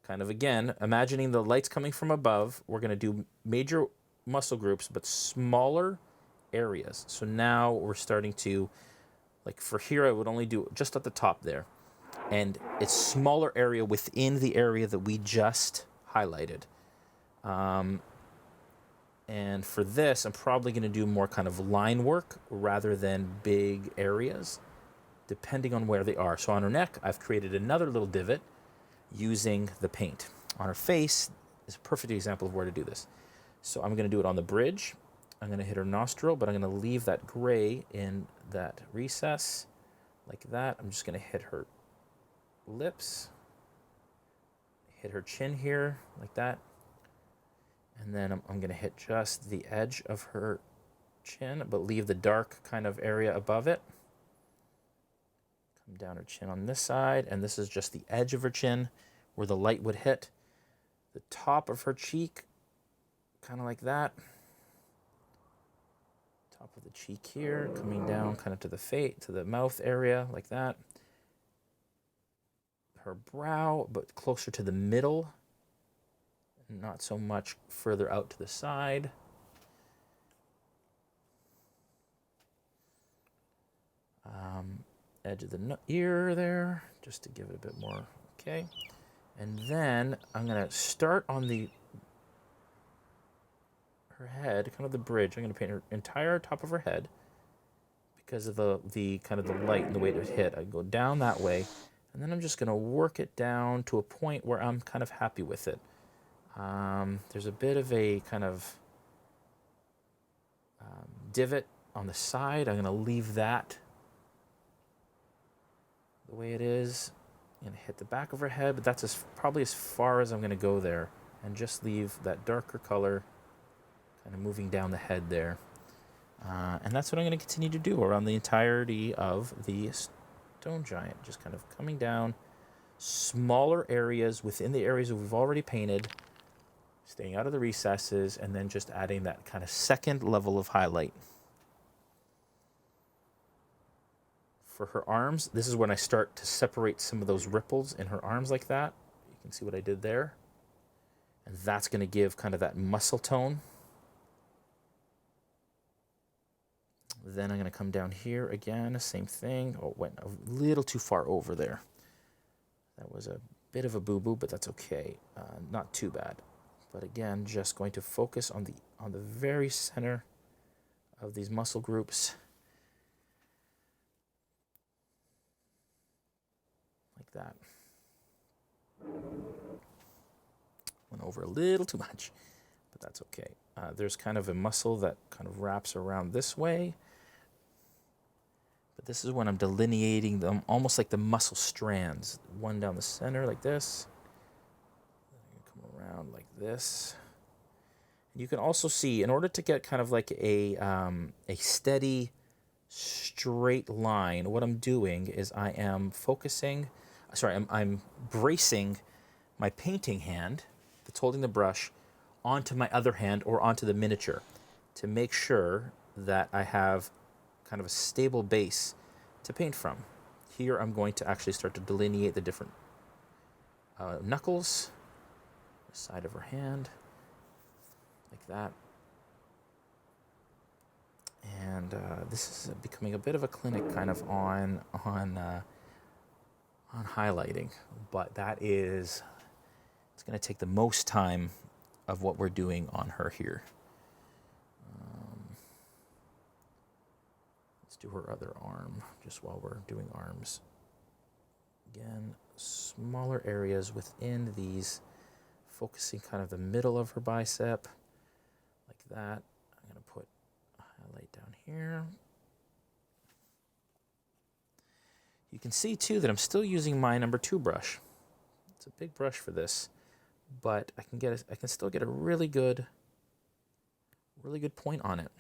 Speaker 1: kind of, again, imagining the lights coming from above, we're going to do major muscle groups, but smaller areas. So now we're starting to, like for here, I would only do just at the top there. And it's smaller area within the area that we just highlighted. And for this, I'm probably going to do more kind of line work rather than big areas, depending on where they are. So on her neck, I've created another little divot using the paint. On her face is a perfect example of where to do this. So I'm going to do it on the bridge. I'm going to hit her nostril, but I'm going to leave that gray in that recess like that. I'm just going to hit her lips, hit her chin here like that. And then I'm going to hit just the edge of her chin, but leave the dark kind of area above it. Come down her chin on this side, and this is just the edge of her chin where the light would hit. The top of her cheek, kind of like that. Top of the cheek here, coming down kind of to the face, to the mouth area, like that. Her brow, but closer to the middle. Not so much further out to the side. Edge of the ear there, just to give it a bit more. Okay. And then I'm going to start on her head, kind of the bridge. I'm going to paint her entire top of her head because of the kind of the light and the way it would hit. I go down that way, and then I'm just going to work it down to a point where I'm kind of happy with it. There's a bit of a kind of divot on the side, I'm going to leave that the way it is. I'm going to hit the back of her head, but that's probably as far as I'm going to go there, and just leave that darker color kind of moving down the head there. And that's what I'm going to continue to do around the entirety of the stone giant, just kind of coming down smaller areas within the areas that we've already painted, staying out of the recesses, and then just adding that kind of second level of highlight. For her arms, this is when I start to separate some of those ripples in her arms like that. You can see what I did there. And that's going to give kind of that muscle tone. Then I'm going to come down here again, same thing. Oh, went a little too far over there. That was a bit of a boo-boo, but that's okay. Not too bad. But again, just going to focus on the very center of these muscle groups. Like that. Went over a little too much, but that's okay. There's kind of a muscle that kind of wraps around this way. But this is when I'm delineating them almost like the muscle strands. One down the center like this. Come around like this. You can also see, in order to get kind of like a steady, straight line, what I'm doing is I am focusing, I'm bracing my painting hand that's holding the brush onto my other hand or onto the miniature to make sure that I have kind of a stable base to paint from. Here I'm going to actually start to delineate the different knuckles, the side of her hand, like that. And this is becoming a bit of a clinic kind of on highlighting, but it's going to take the most time of what we're doing on her here. Let's do her other arm, just while we're doing arms. Again, smaller areas within these, focusing kind of the middle of her bicep, like that. I'm going to put a highlight down here. You can see too that I'm still using my number 2 brush. It's a big brush for this, but I can still get a really good point on it,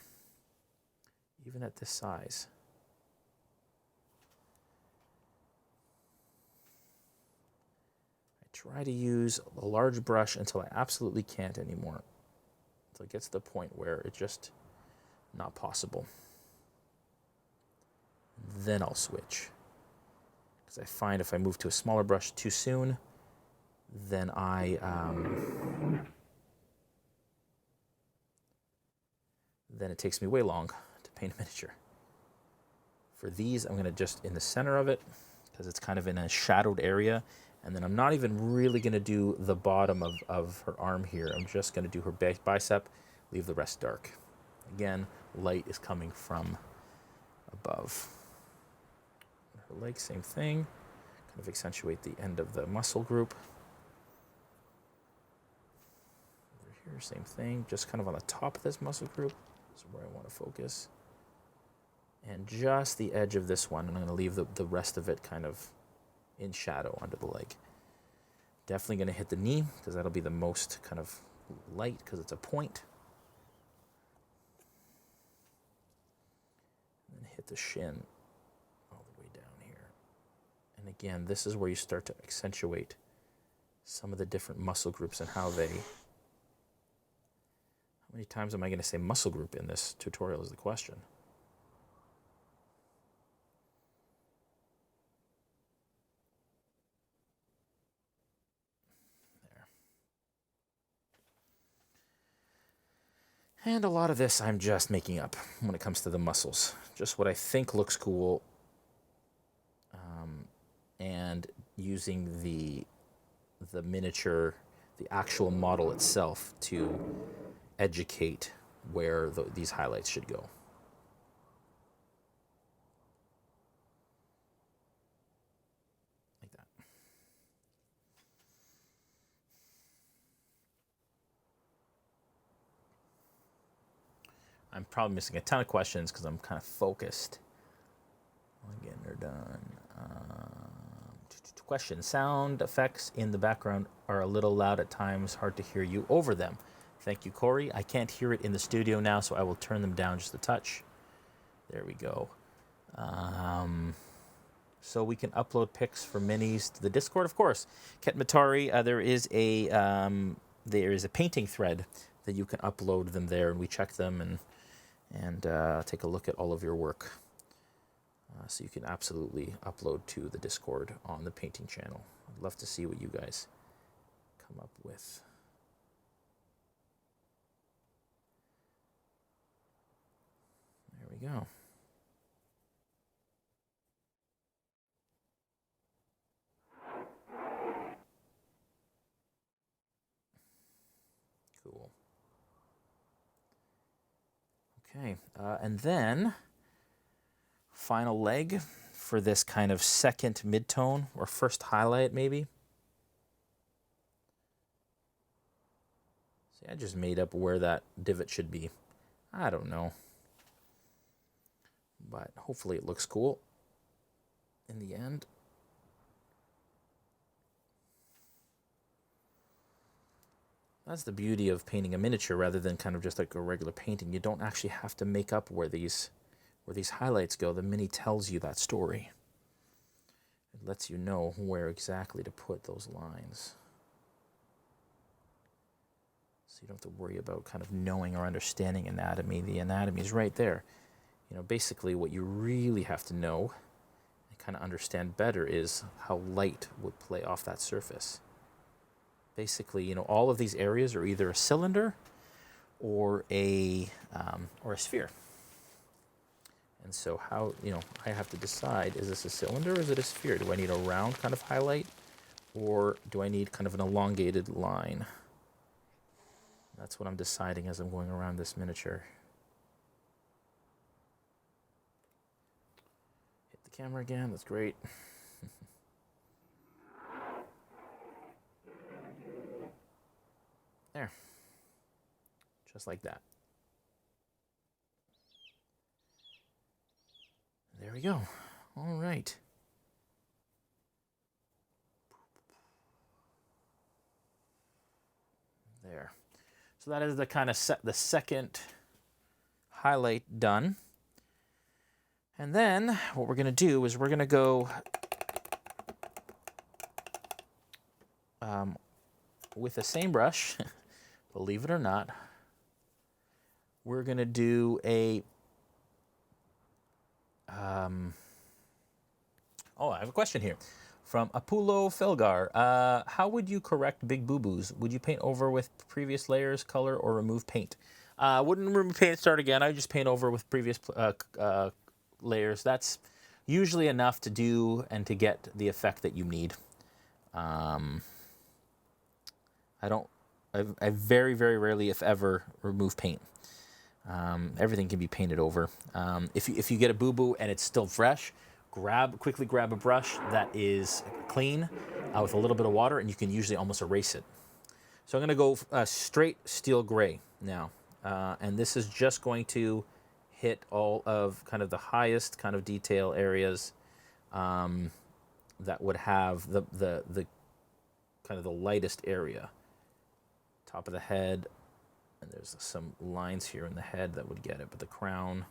Speaker 1: even at this size. I try to use a large brush until I absolutely can't anymore, until it gets to the point where it's just not possible. Then I'll switch, because I find if I move to a smaller brush too soon, then then it takes me way long to paint a miniature. For these, I'm going to just in the center of it, because it's kind of in a shadowed area, and then I'm not even really going to do the bottom of her arm here. I'm just going to do her bicep, leave the rest dark. Again, light is coming from above. Her leg, same thing. Kind of accentuate the end of the muscle group. Over here, same thing, just kind of on the top of this muscle group. This is where I want to focus. And just the edge of this one, and I'm going to leave the rest of it kind of in shadow under the leg. Definitely going to hit the knee, because that'll be the most kind of light, because it's a point. And then hit the shin all the way down here. And again, this is where you start to accentuate some of the different muscle groups and how they... How many times am I going to say muscle group in this tutorial is the question. There. And a lot of this I'm just making up when it comes to the muscles. Just what I think looks cool, and using the miniature, the actual model itself to educate where these highlights should go. Like that. I'm probably missing a ton of questions because I'm kind of focused on getting her done. Question. Sound effects in the background are a little loud at times. Hard to hear you over them. Thank you, Corey. I can't hear it in the studio now, so I will turn them down just a touch. There we go. So we can upload pics for minis to the Discord, of course. Ket Matari, there is a painting thread that you can upload them there, and we check them and take a look at all of your work. So you can absolutely upload to the Discord on the painting channel. I'd love to see what you guys come up with. There we go. Cool. Okay, and then final leg for this kind of second midtone or first highlight maybe. See, I just made up where that divot should be. I don't know. But hopefully it looks cool in the end. That's the beauty of painting a miniature rather than kind of just like a regular painting. You don't actually have to make up where these highlights go. The mini tells you that story. It lets you know where exactly to put those lines. So you don't have to worry about kind of knowing or understanding anatomy. The anatomy is right there. You know, basically what you really have to know and kind of understand better is how light would play off that surface. Basically, you know, all of these areas are either a cylinder or a sphere. And so how, you know, I have to decide, is this a cylinder or is it a sphere? Do I need a round kind of highlight or do I need kind of an elongated line? That's what I'm deciding as I'm going around this miniature. Hit the camera again, that's great. There. Just like that. There we go. All right. There. So that is the kind of the second highlight done. And then what we're going to do is we're going to go with the same brush, believe it or not, we're going to do a I have a question here from Apulo Felgar. How would you correct big boo-boos? Would you paint over with previous layers, color, or remove paint? Wouldn't remove paint, start again. I would just paint over with previous layers. That's usually enough to do and to get the effect that you need. I very, very rarely, if ever, remove paint. Everything can be painted over. If you get a boo-boo and it's still fresh, quickly grab a brush that is clean with a little bit of water, and you can usually almost erase it. So I'm going to go straight steel gray now, and this is just going to hit all of kind of the highest kind of detail areas that would have the kind of the lightest area. Top of the head, and there's some lines here in the head that would get it, but the crown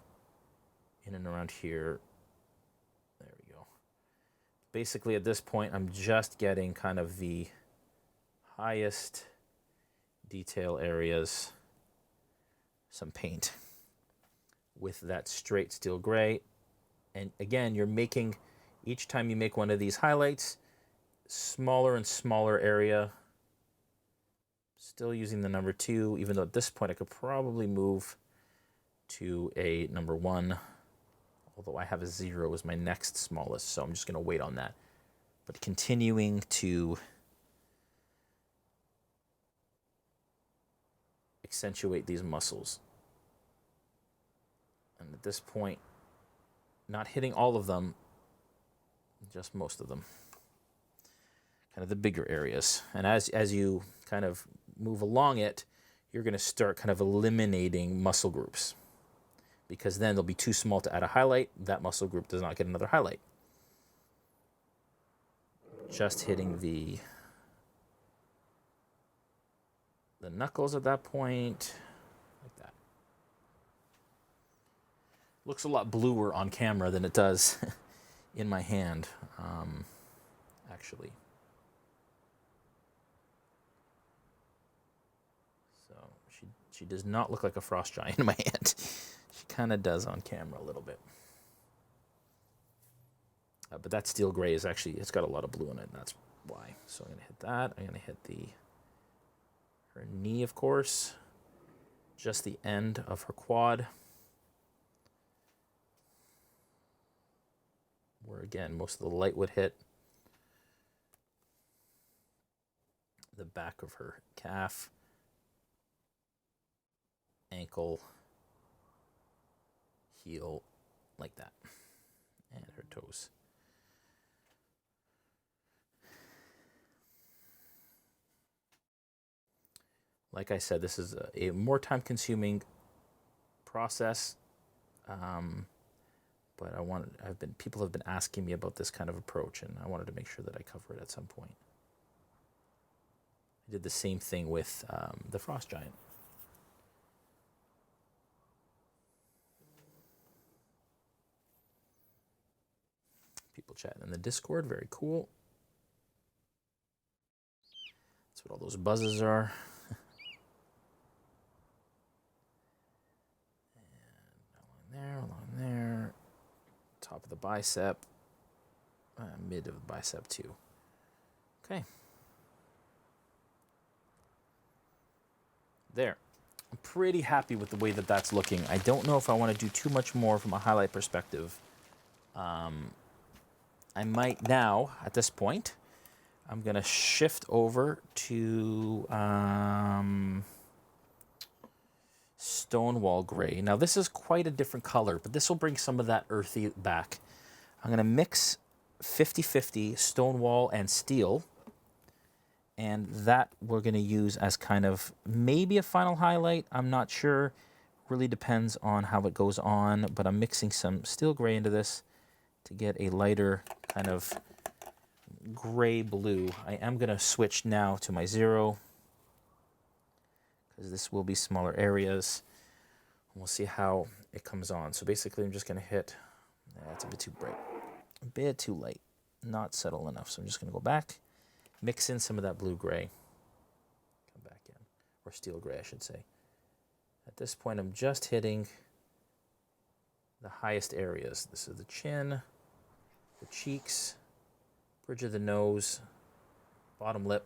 Speaker 1: in and around here, there we go. Basically at this point I'm just getting kind of the highest detail areas, some paint with that straight steel gray. And again, you're making, each time you make one of these highlights, smaller and smaller area. Still using the number 2, even though at this point I could probably move to a number 1, although I have a 0 as my next smallest, so I'm just going to wait on that. But continuing to accentuate these muscles. And at this point, not hitting all of them, just most of them. Kind of the bigger areas. And as you kind of move along it, you're going to start kind of eliminating muscle groups. because then they'll be too small to add a highlight. That muscle group does not get another highlight. Just hitting the knuckles at that point, like that. Looks a lot bluer on camera than it does in my hand, actually. So she does not look like a frost giant in my hand. She kind of does on camera a little bit. But that steel gray is actually, it's got a lot of blue in it, and that's why. So I'm going to hit that. I'm going to hit her knee, of course. Just the end of her quad. Where, again, most of the light would hit. The back of her calf. Ankle. Heel. Like that. And her toes. Like I said, this is a more time-consuming process, but people have been asking me about this kind of approach, and I wanted to make sure that I cover it at some point. I did the same thing with the frost giant. People chatting in the Discord, very cool. That's what all those buzzes are. Along there, top of the bicep, mid of the bicep too. Okay. There. I'm pretty happy with the way that that's looking. I don't know if I want to do too much more from a highlight perspective. I might now, at this point, I'm going to shift over to Stonewall Gray. Now this is quite a different color, but this will bring some of that earthy back. I'm going to mix 50-50 Stonewall and Steel, and that we're going to use as kind of maybe a final highlight. I'm not sure. Really depends on how it goes on, but I'm mixing some Steel Gray into this to get a lighter kind of gray-blue. I am going to switch now to my 0, because this will be smaller areas. We'll see how it comes on. So basically I'm just going to hit, that's a bit too bright, a bit too light, not subtle enough. So I'm just going to go back, mix in some of that blue-gray, come back in, or steel gray I should say. At this point I'm just hitting the highest areas. This is the chin, the cheeks, bridge of the nose, bottom lip,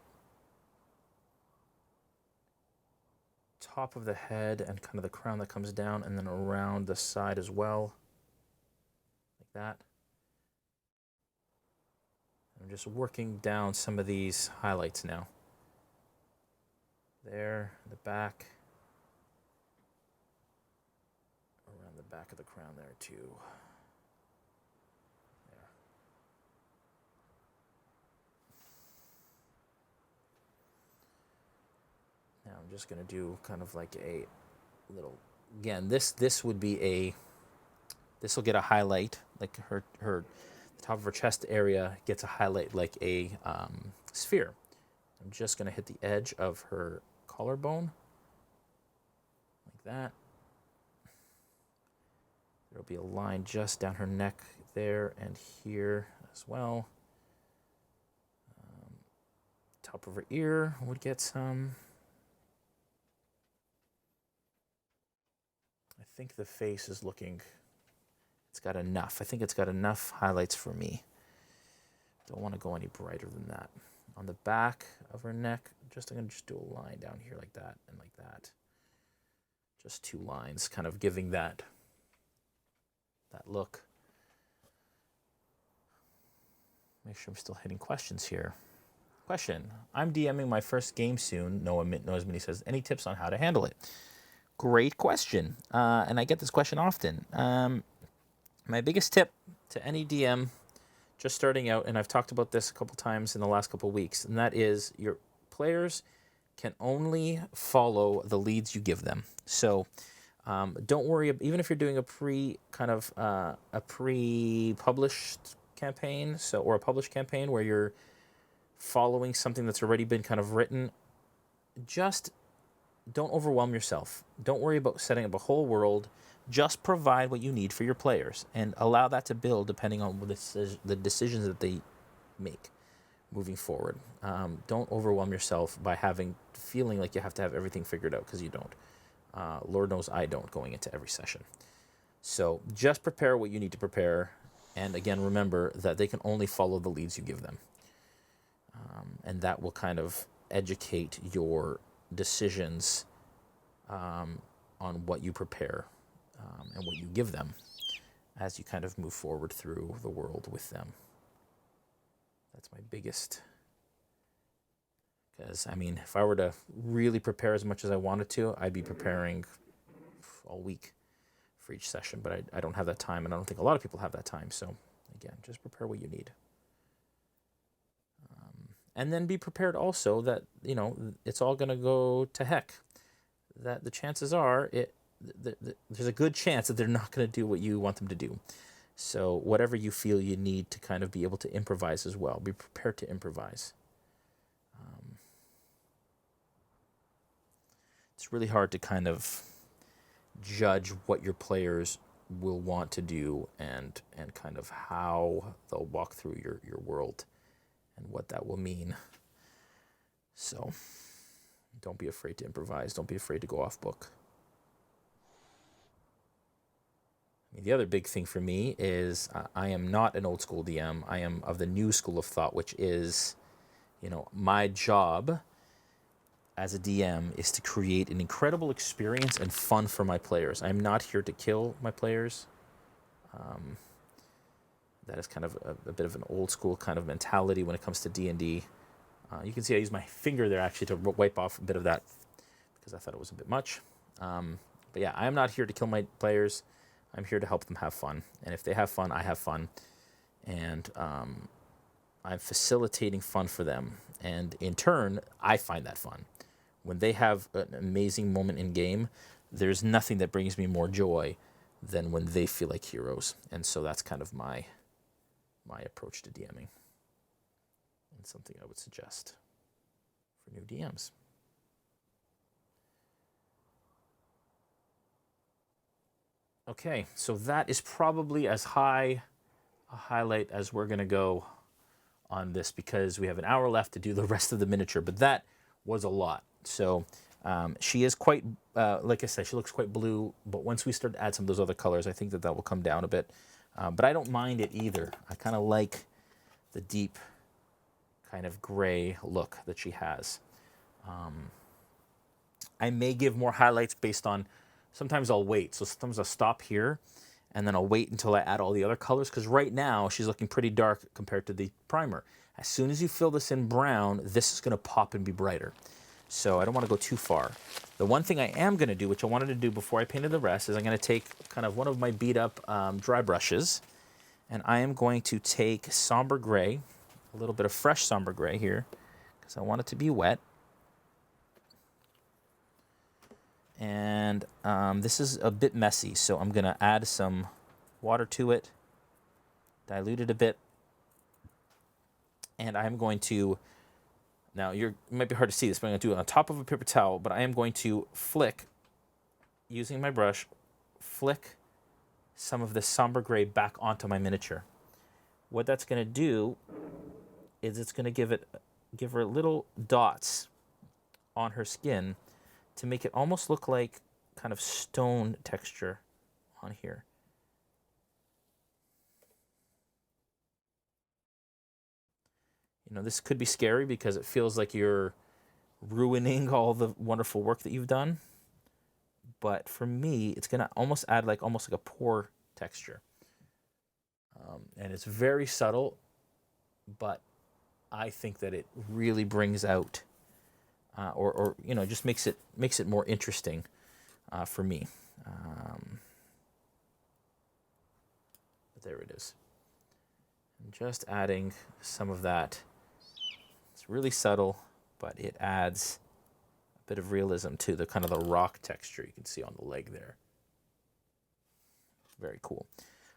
Speaker 1: top of the head, and kind of the crown that comes down, and then around the side as well, like that. I'm just working down some of these highlights now. There, the back, around the back of the crown there too. There. Now I'm just going to do kind of like a little, again, this would be a, this will get a highlight, like her the top of her chest area gets a highlight like a sphere. I'm just going to hit the edge of her collarbone, like that. There'll be a line just down her neck there and here as well. Top of her ear would get some. I think the face is looking, it's got enough. I think it's got enough highlights for me. Don't want to go any brighter than that. On the back of her neck, I'm going to just do a line down here like that and like that. Just 2 lines, kind of giving that look. Make sure I'm still hitting questions here. Question. I'm DMing my first game soon. Noah Mini says, any tips on how to handle it? Great question. And I get this question often. My biggest tip to any DM just starting out, and I've talked about this a couple times in the last couple weeks, and that is your players can only follow the leads you give them. So Don't worry, even if you're doing a pre-published campaign, or a published campaign where you're following something that's already been kind of written, just don't overwhelm yourself. Don't worry about setting up a whole world. Just provide what you need for your players and allow that to build depending on the decisions that they make moving forward. Don't overwhelm yourself by feeling like you have to have everything figured out, because you don't. Lord knows I don't going into every session. So just prepare what you need to prepare. And again, remember that they can only follow the leads you give them. And that will kind of educate your decisions on what you prepare and what you give them as you kind of move forward through the world with them. That's my biggest. Because, I mean, if I were to really prepare as much as I wanted to, I'd be preparing all week for each session. But I don't have that time, and I don't think a lot of people have that time. So, again, just prepare what you need. And then be prepared also that, it's all going to go to heck. That the chances are, there's a good chance that they're not going to do what you want them to do. So whatever you feel you need to kind of be able to improvise as well, be prepared to improvise. It's really hard to kind of judge what your players will want to do and kind of how they'll walk through your world and what that will mean. So don't be afraid to improvise. Don't be afraid to go off book. I mean, the other big thing for me is I am not an old school DM. I am of the new school of thought, which is, my job as a DM is to create an incredible experience and fun for my players. I'm not here to kill my players. That is kind of a bit of an old school kind of mentality when it comes to D&D. You can see I use my finger there actually to wipe off a bit of that because I thought it was a bit much. But yeah, I am not here to kill my players. I'm here to help them have fun. And if they have fun, I have fun. And I'm facilitating fun for them. And in turn, I find that fun. When they have an amazing moment in game, there's nothing that brings me more joy than when they feel like heroes. And so that's kind of my approach to DMing. And something I would suggest for new DMs. Okay, so that is probably as high a highlight as we're going to go on this because we have an hour left to do the rest of the miniature, but that was a lot. So she is quite, like I said, she looks quite blue, but once we start to add some of those other colors, I think that will come down a bit. But I don't mind it either. I kind of like the deep kind of gray look that she has. I may give more highlights based on, sometimes I'll wait. So sometimes I'll stop here and then I'll wait until I add all the other colors because right now she's looking pretty dark compared to the primer. As soon as you fill this in brown, this is going to pop and be brighter. So I don't want to go too far. The one thing I am going to do, which I wanted to do before I painted the rest, is I'm going to take kind of one of my beat up dry brushes, and I am going to take somber gray, a little bit of fresh somber gray here, because I want it to be wet. And this is a bit messy, so I'm going to add some water to it, dilute it a bit, and I'm going to, now it might be hard to see this, but I'm going to do it on top of a paper towel, but I am going to flick, using my brush, flick some of this somber gray back onto my miniature. What that's going to do is it's going to give her little dots on her skin to make it almost look like kind of stone texture on here. This could be scary because it feels like you're ruining all the wonderful work that you've done. But for me, it's going to almost add almost like a pore texture. And it's very subtle, but I think that it really brings out or just makes it more interesting for me. But there it is. And just adding some of that. It's really subtle, but it adds a bit of realism to the kind of the rock texture you can see on the leg there. Very cool.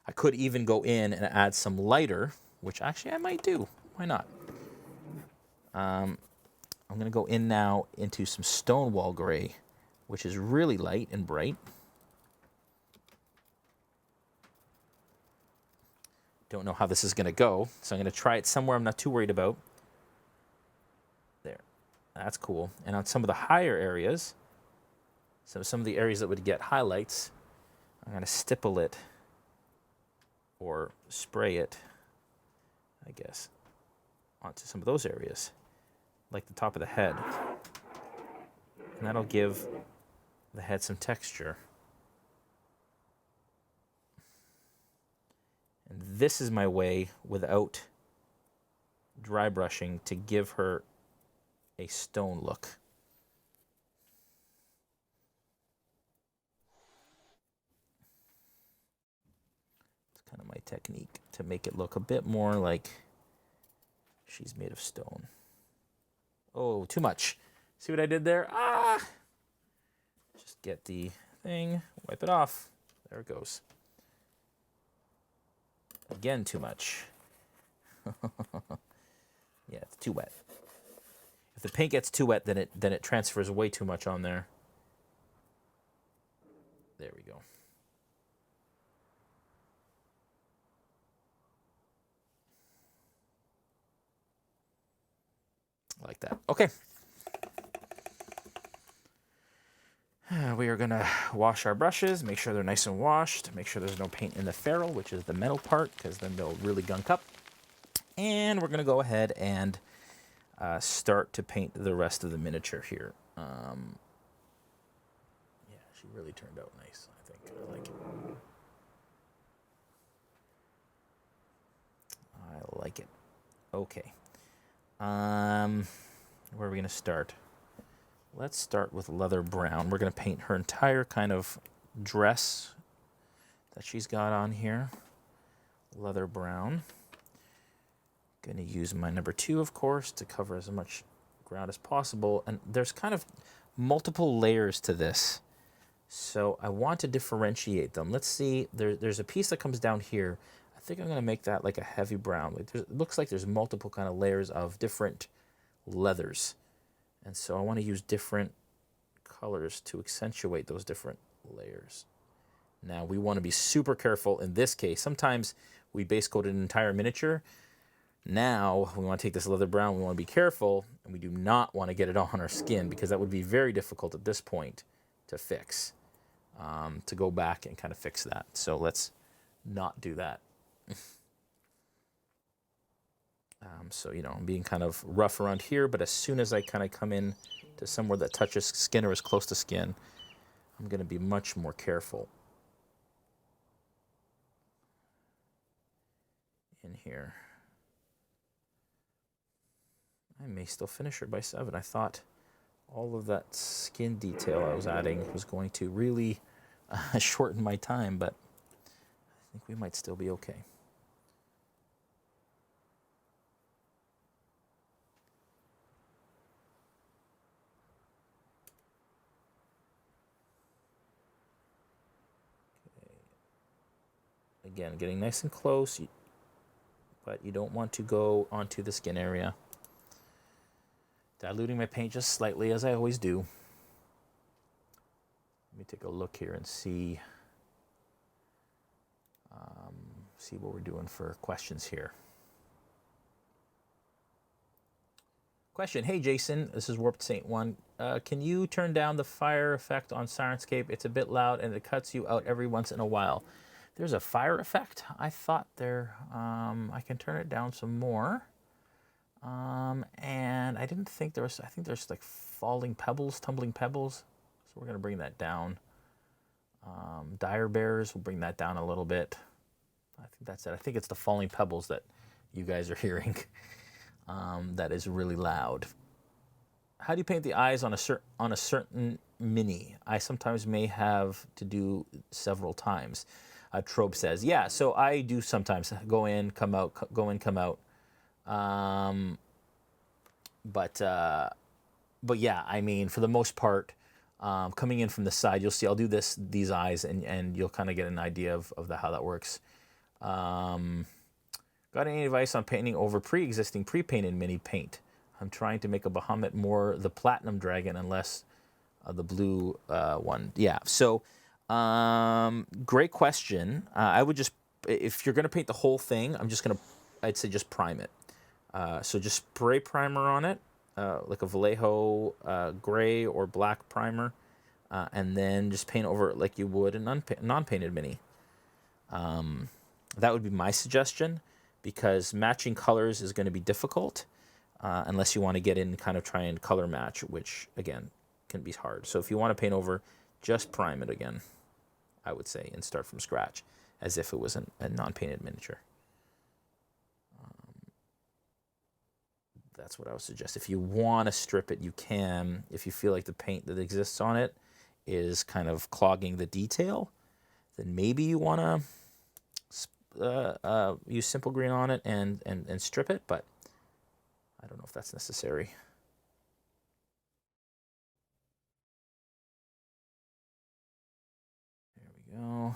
Speaker 1: I could even go in and add some lighter, which actually I might do. Why not? I'm going to go in now into some Stonewall Gray, which is really light and bright. Don't know how this is going to go, so I'm going to try it somewhere I'm not too worried about. There. That's cool. And on some of the higher areas, so some of the areas that would get highlights, I'm going to stipple it or spray it, I guess, onto some of those areas, like the top of the head. And that'll give the head some texture. And this is my way, without dry brushing, to give her a stone look. It's kind of my technique to make it look a bit more like she's made of stone. Oh, too much. See what I did there? Ah! Just get the thing, wipe it off. There it goes. Again, too much. Yeah, it's too wet. If the paint gets too wet, then it transfers way too much on there. There we go. Like that. Okay. We are going to wash our brushes, make sure they're nice and washed, make sure there's no paint in the ferrule, which is the metal part, because then they'll really gunk up. And we're going to go ahead and start to paint the rest of the miniature here. Yeah, she really turned out nice, I think. I like it. I like it. Okay. Where are we going to start? Let's start with leather brown. We're going to paint her entire kind of dress that she's got on here. Leather brown. Going to use my number 2, of course, to cover as much ground as possible. And there's kind of multiple layers to this, so I want to differentiate them. Let's see. There's a piece that comes down here. I think I'm going to make that like a heavy brown. It looks like there's multiple kind of layers of different leathers. And so I want to use different colors to accentuate those different layers. Now, we want to be super careful in this case. Sometimes we base coat an entire miniature. Now, we want to take this leather brown. We want to be careful, and we do not want to get it on our skin, because that would be very difficult at this point to fix, to go back and kind of fix that. So let's not do that. So, you know, I'm being kind of rough around here, but as soon as I kind of come in to somewhere that touches skin or is close to skin, I'm going to be much more careful in here. I may still finish her by 7. I thought all of that skin detail I was adding was going to really shorten my time, but I think we might still be okay. Again, getting nice and close, but you don't want to go onto the skin area. Diluting my paint just slightly, as I always do. Let me take a look here and see what we're doing for questions here. Question: Hey Jason, this is Warped Saint 1. Can you turn down the fire effect on Sirenscape? It's a bit loud and it cuts you out every once in a while. There's a fire effect? I thought there, I can turn it down some more. And I didn't think there was, I think there's like falling pebbles, tumbling pebbles. So we're going to bring that down. Dire bears, we'll bring that down a little bit. I think that's it. I think it's the falling pebbles that you guys are hearing. That is really loud. How do you paint the eyes on a certain mini? I sometimes may have to do several times. Trobe says, yeah, so I do sometimes go in, come out, go in, come out. But yeah, I mean, for the most part, coming in from the side. You'll see I'll do these eyes, and you'll kind of get an idea of how that works. Got any advice on painting over pre-existing pre-painted mini paint? I'm trying to make a Bahamut more the platinum dragon and less the blue one. Yeah, so great question. I would just, if you're going to paint the whole thing, I'd say just prime it. So just spray primer on it, like a Vallejo gray or black primer, and then just paint over it like you would a non-painted mini. That would be my suggestion, because matching colors is going to be difficult unless you want to get in and kind of try and color match, which, again, can be hard. So if you want to paint over, just prime it again, I would say, and start from scratch as if it was a non-painted miniature. That's what I would suggest. If you want to strip it, you can. If you feel like the paint that exists on it is kind of clogging the detail, then maybe you want to use simple green on it and strip it, but I don't know if that's necessary. There we go.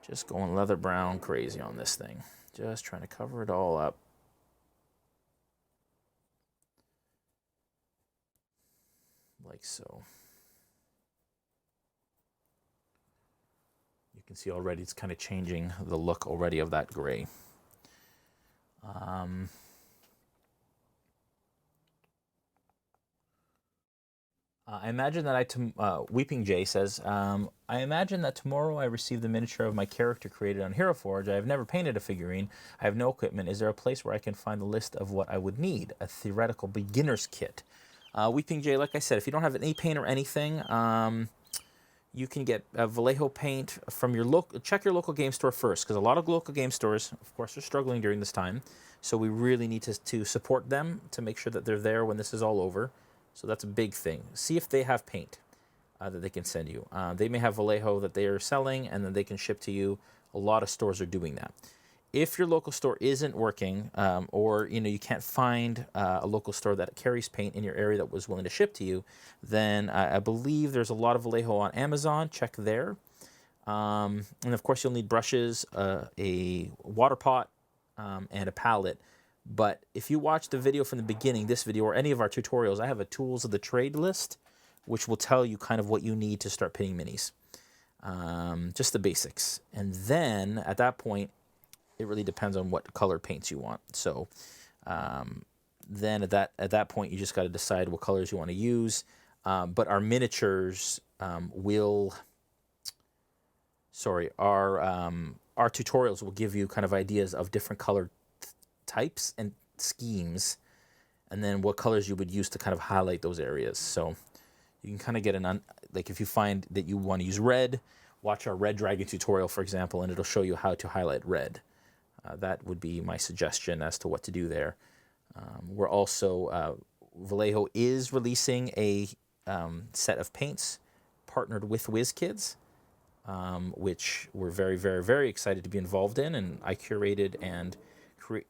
Speaker 1: Just going leather brown crazy on this thing. Just trying to cover it all up. Like so. You can see already it's kind of changing the look already of that gray. I imagine that Weeping Jay says, I imagine that tomorrow I receive the miniature of my character created on Hero Forge. I have never painted a figurine. I have no equipment. Is there a place where I can find the list of what I would need? A theoretical beginner's kit. Weeping Jay, like I said, if you don't have any paint or anything, you can get Vallejo paint from your local. Check your local game store first, because a lot of local game stores, of course, are struggling during this time. So we really need to support them to make sure that they're there when this is all over. So that's a big thing. See if they have paint that they can send you. They may have Vallejo that they are selling, and then they can ship to you. A lot of stores are doing that. If your local store isn't working, or you can't find a local store that carries paint in your area that was willing to ship to you, then I believe there's a lot of Vallejo on Amazon. Check there. And of course, you'll need brushes, a water pot, and a palette. But if you watch the video from the beginning, this video or any of our tutorials, I have a tools of the trade list, which will tell you kind of what you need to start painting minis. Just the basics. And then at that point, it really depends on what color paints you want. So then at that point, you just got to decide what colors you want to use. But our miniatures our tutorials will give you kind of ideas of different color types and schemes, and then what colors you would use to kind of highlight those areas. So you can kind of get like if you find that you want to use red, watch our red dragon tutorial, for example, and it'll show you how to highlight red. That would be my suggestion as to what to do there. We're also, Vallejo is releasing a set of paints partnered with WizKids, which we're very, very, very excited to be involved in, and I curated and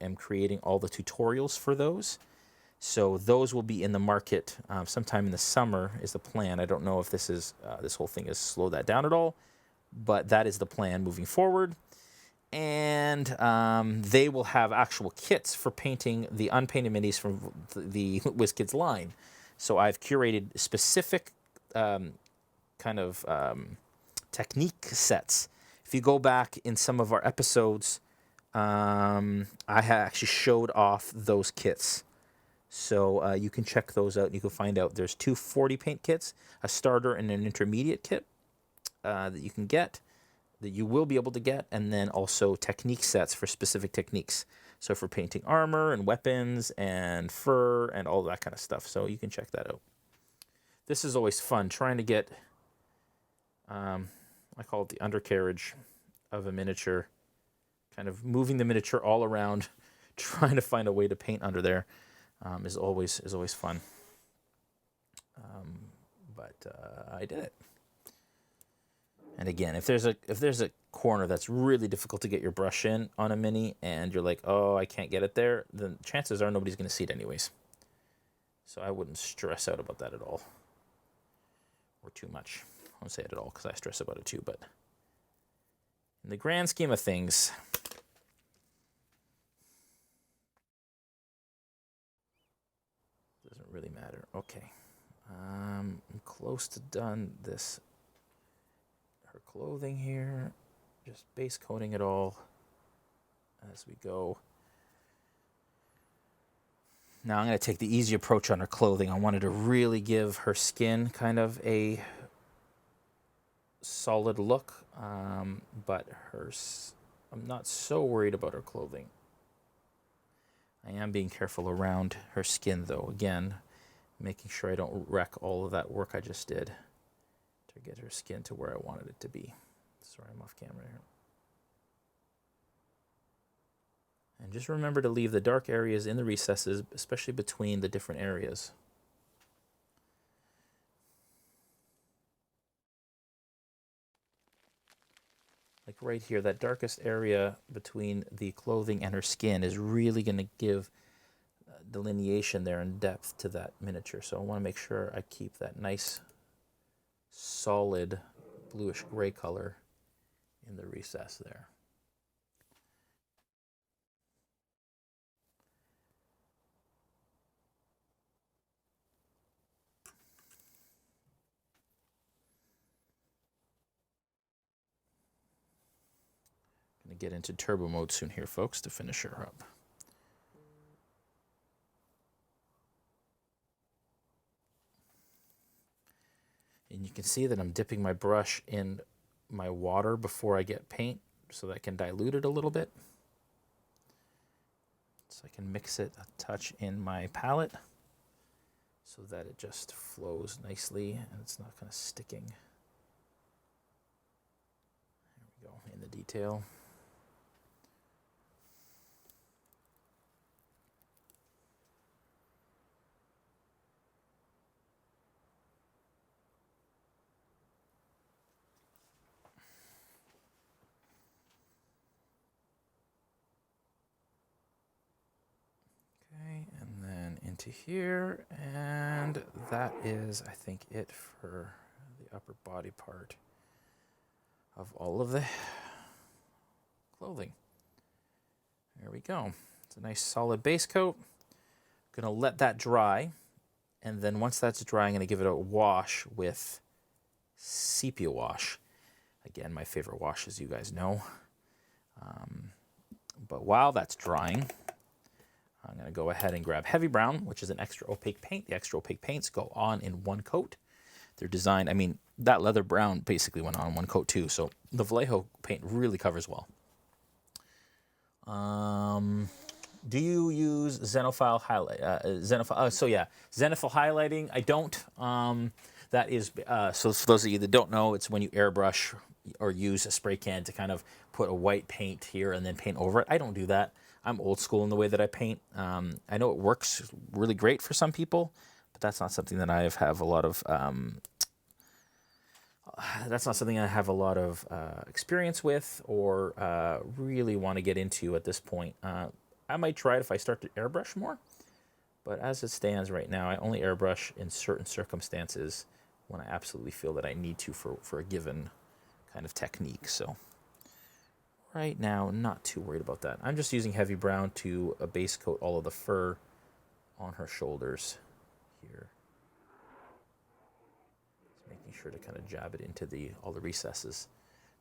Speaker 1: am creating all the tutorials for those. So those will be in the market sometime in the summer is the plan. I don't know if this whole thing has slowed that down at all, but that is the plan moving forward. And they will have actual kits for painting the unpainted minis from the WizKids line. So I've curated specific kind of technique sets. If you go back in some of our episodes, I actually showed off those kits. So you can check those out. You can find out there's 2 40 paint kits, a starter and an intermediate kit that you can get, that you will be able to get, and then also technique sets for specific techniques. So for painting armor and weapons and fur and all that kind of stuff. So you can check that out. This is always fun, trying to get, I call it the undercarriage of a miniature, kind of moving the miniature all around, trying to find a way to paint under there is always fun. But I did it. And again, if there's a corner that's really difficult to get your brush in on a mini, and you're like, oh, I can't get it there, then chances are nobody's going to see it anyways. So I wouldn't stress out about that at all. or too much. I won't say it at all because I stress about it too, but in the grand scheme of things, doesn't really matter. Okay. I'm close to done this. Her clothing here, just base coating it all as we go. Now I'm going to take the easy approach on her clothing. I wanted to really give her skin kind of a solid look, but I'm not so worried about her clothing. I am being careful around her skin, though. Again, making sure I don't wreck all of that work I just did to get her skin to where I wanted it to be. Sorry, I'm off camera here. And just remember to leave the dark areas in the recesses, especially between the different areas. Like right here, that darkest area between the clothing and her skin is really going to give delineation there and depth to that miniature. So I want to make sure I keep that nice, solid, bluish gray color in the recess there. Going to get into turbo mode soon here, folks, to finish her up. And you can see that I'm dipping my brush in my water before I get paint so that I can dilute it a little bit. So I can mix it a touch in my palette so that it just flows nicely and it's not kind of sticking. There we go, in the detail. And then into here, and that is, I think, it for the upper body part of all of the clothing. There we go. It's a nice solid base coat. I'm going to let that dry, and then once that's dry, I'm going to give it a wash with sepia wash. Again, my favorite wash, as you guys know. But while that's drying, I'm going to go ahead and grab Heavy Brown, which is an extra opaque paint. The extra opaque paints go on in one coat. They're designed, I mean, that leather brown basically went on in one coat too, so the Vallejo paint really covers well. Do you use Zenithal highlight? Zenithal highlighting. I don't. That is so. For those of you that don't know, it's when you airbrush or use a spray can to kind of put a white paint here and then paint over it. I don't do that. I'm old school in the way that I paint. I know it works really great for some people, but that's not something that I have a lot of. That's not something I have a lot of experience with or really want to get into at this point. I might try it if I start to airbrush more, but as it stands right now, I only airbrush in certain circumstances when I absolutely feel that I need to for a given kind of technique. So right now, not too worried about that. I'm just using Heavy Brown to base coat all of the fur on her shoulders here. Just making sure to kind of jab it into all the recesses.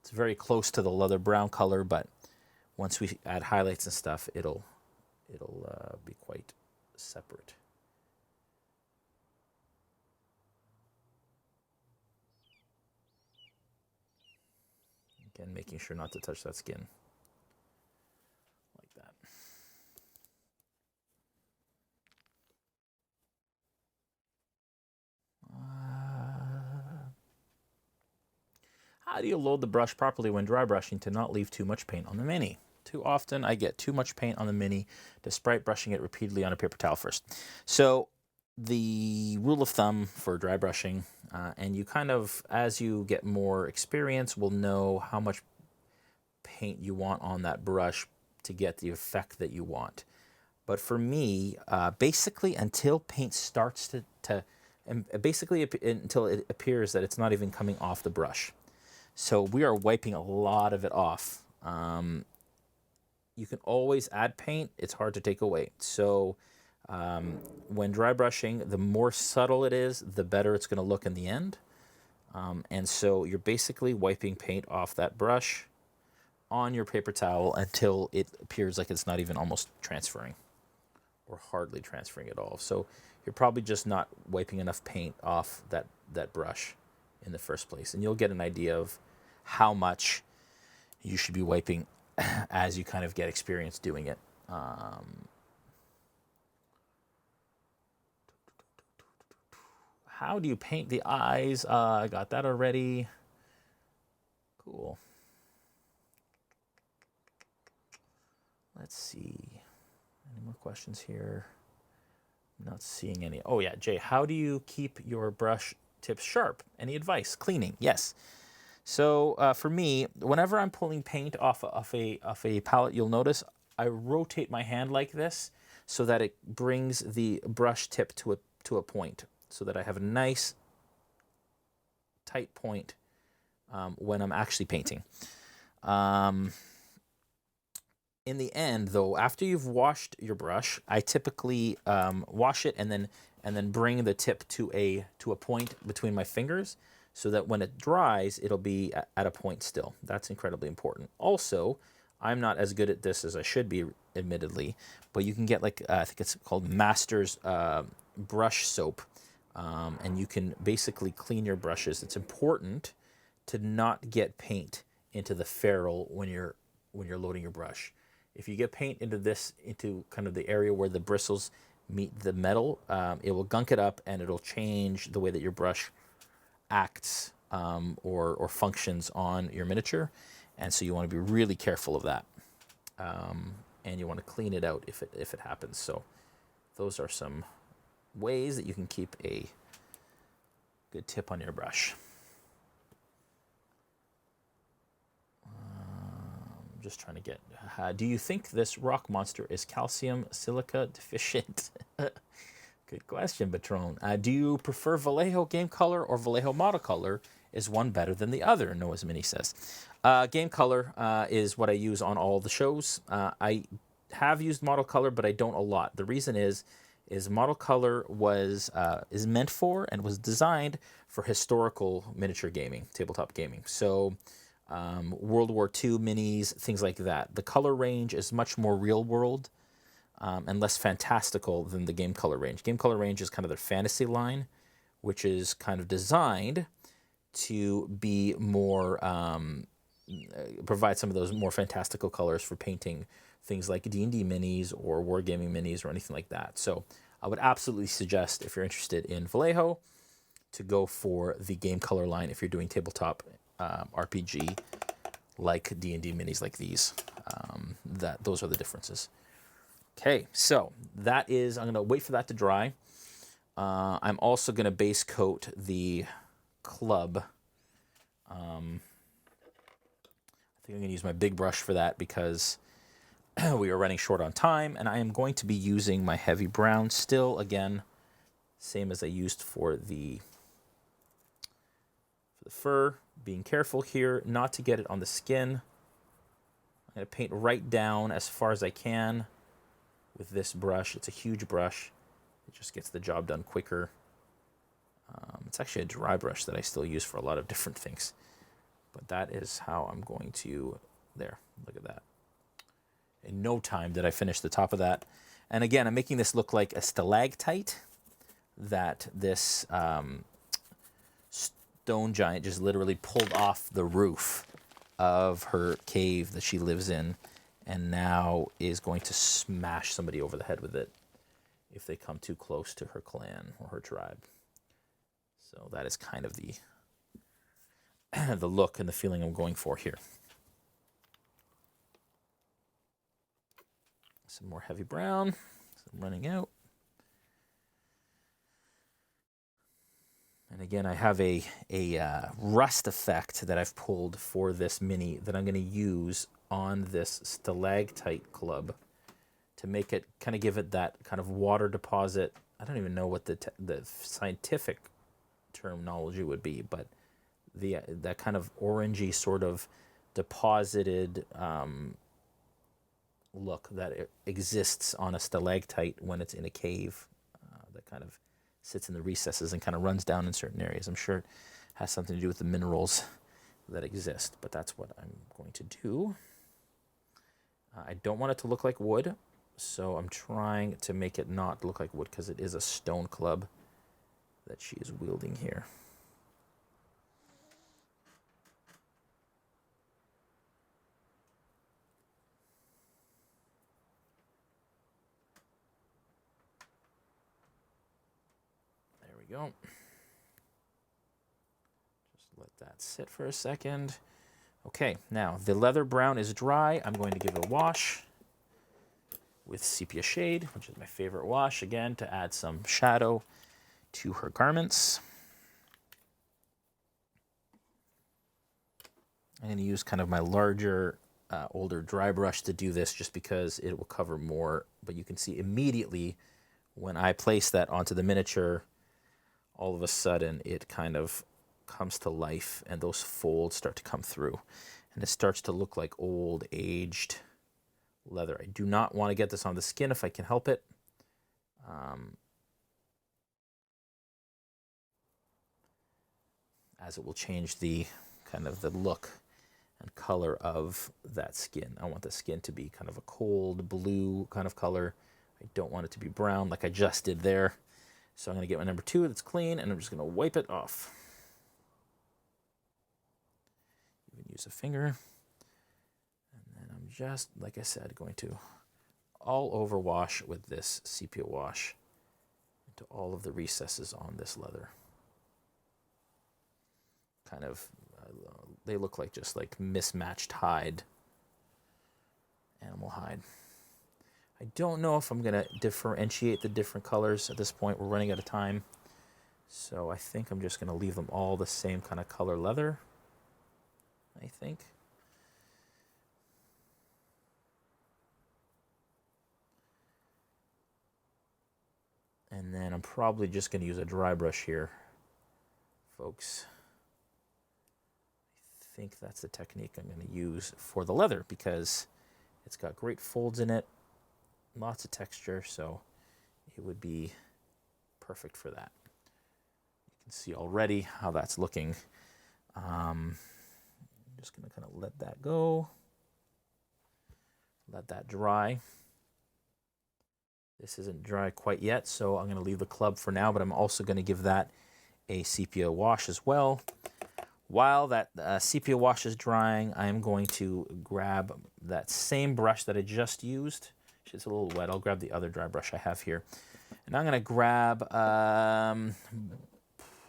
Speaker 1: It's very close to the leather brown color, but once we add highlights and stuff, it'll be quite separate. Again, making sure not to touch that skin like that. How do you load the brush properly when dry brushing to not leave too much paint on the Mini? Too often I get too much paint on the Mini despite brushing it repeatedly on a paper towel first. So the rule of thumb for dry brushing, and you kind of, as you get more experience, will know how much paint you want on that brush to get the effect that you want. But for me, basically until paint starts to and basically until it appears that it's not even coming off the brush. So we are wiping a lot of it off. You can always add paint. It's hard to take away. So when dry brushing, the more subtle it is, the better it's going to look in the end. And so you're basically wiping paint off that brush on your paper towel until it appears like it's not even almost transferring or hardly transferring at all. So you're probably just not wiping enough paint off that brush in the first place. And you'll get an idea of how much you should be wiping as you kind of get experience doing it. How do you paint the eyes? I got that already. Cool. Let's see. Any more questions here? Not seeing any. Oh yeah, Jay, how do you keep your brush tips sharp? Any advice? Cleaning, yes. So for me, whenever I'm pulling paint off a palette, you'll notice I rotate my hand like this so that it brings the brush tip to a point, so that I have a nice tight point when I'm actually painting. In the end, though, after you've washed your brush, I typically wash it and then bring the tip to a point between my fingers, so that when it dries, it'll be at a point still. That's incredibly important. Also, I'm not as good at this as I should be, admittedly, but you can get like I think it's called Master's brush soap, and you can basically clean your brushes. It's important to not get paint into the ferrule when you're loading your brush. If you get paint into kind of the area where the bristles meet the metal, it will gunk it up and it'll change the way that your brush acts or functions on your miniature. And so you want to be really careful of that. And you want to clean it out if it happens. So those are some ways that you can keep a good tip on your brush. Just trying to get, do you think this rock monster is calcium silica deficient? Good question, Patron. Do you prefer Vallejo game color or Vallejo model color? Is one better than the other? Noah's Mini says. Game color is what I use on all the shows. I have used model color, but I don't a lot. The reason is model color is meant for and was designed for historical miniature gaming, tabletop gaming. So World War II minis, things like that. The color range is much more real world and less fantastical than the game color range. Game color range is kind of their fantasy line, which is kind of designed to be more, provide some of those more fantastical colors for painting things like D&D minis or wargaming minis or anything like that. So I would absolutely suggest, if you're interested in Vallejo, to go for the game color line if you're doing tabletop RPG like D&D minis like these. Those are the differences. Okay, so that is, I'm going to wait for that to dry. I'm also going to base coat the club. I think I'm going to use my big brush for that because we are running short on time, and I am going to be using my heavy brown still, again, same as I used for the fur. Being careful here not to get it on the skin. I'm going to paint right down as far as I can with this brush. It's a huge brush. It just gets the job done quicker. It's actually a dry brush that I still use for a lot of different things. But that is how I'm going to, there, look at that. In no time did I finish the top of that. And again, I'm making this look like a stalactite that this stone giant just literally pulled off the roof of her cave that she lives in, and now is going to smash somebody over the head with it if they come too close to her clan or her tribe. So that is kind of the the look and the feeling I'm going for here. Some more heavy brown. I'm running out. And again, I have a rust effect that I've pulled for this mini that I'm going to use on this stalactite club to make it, kind of give it that kind of water deposit I don't even know what the scientific terminology would be, but that kind of orangey sort of deposited look that exists on a stalactite when it's in a cave, that kind of sits in the recesses and kind of runs down in certain areas. I'm sure it has something to do with the minerals that exist, but that's what I'm going to do. I don't want it to look like wood, so I'm trying to make it not look like wood because it is a stone club that she is wielding here. There we go. Just let that sit for a second. Okay, now the leather brown is dry. I'm going to give it a wash with sepia shade, which is my favorite wash, again, to add some shadow to her garments. I'm going to use kind of my larger, older dry brush to do this just because it will cover more. But you can see immediately when I place that onto the miniature, all of a sudden it kind of comes to life and those folds start to come through. And it starts to look like old, aged leather. I do not want to get this on the skin if I can help it. As it will change the kind of the look and color of that skin. I want the skin to be kind of a cold blue kind of color. I don't want it to be brown like I just did there. So I'm going to get my number 2 that's clean, and I'm just going to wipe it off. You can use a finger. And then I'm just, like I said, going to all over wash with this sepia wash into all of the recesses on this leather. Kind of, they look like just like mismatched hide, animal hide. I don't know if I'm going to differentiate the different colors at this point. We're running out of time. So I think I'm just going to leave them all the same kind of color leather, I think. And then I'm probably just going to use a dry brush here, folks. I think that's the technique I'm going to use for the leather because it's got great folds in it, lots of texture, so it would be perfect for that. You can see already how that's looking. I'm just going to kind of let that go, let that dry. This isn't dry quite yet, so I'm going to leave the club for now, but I'm also going to give that a sepia wash as well. While that sepia wash is drying, I am going to grab that same brush that I just used. It's a little wet. I'll grab the other dry brush I have here. And I'm going to grab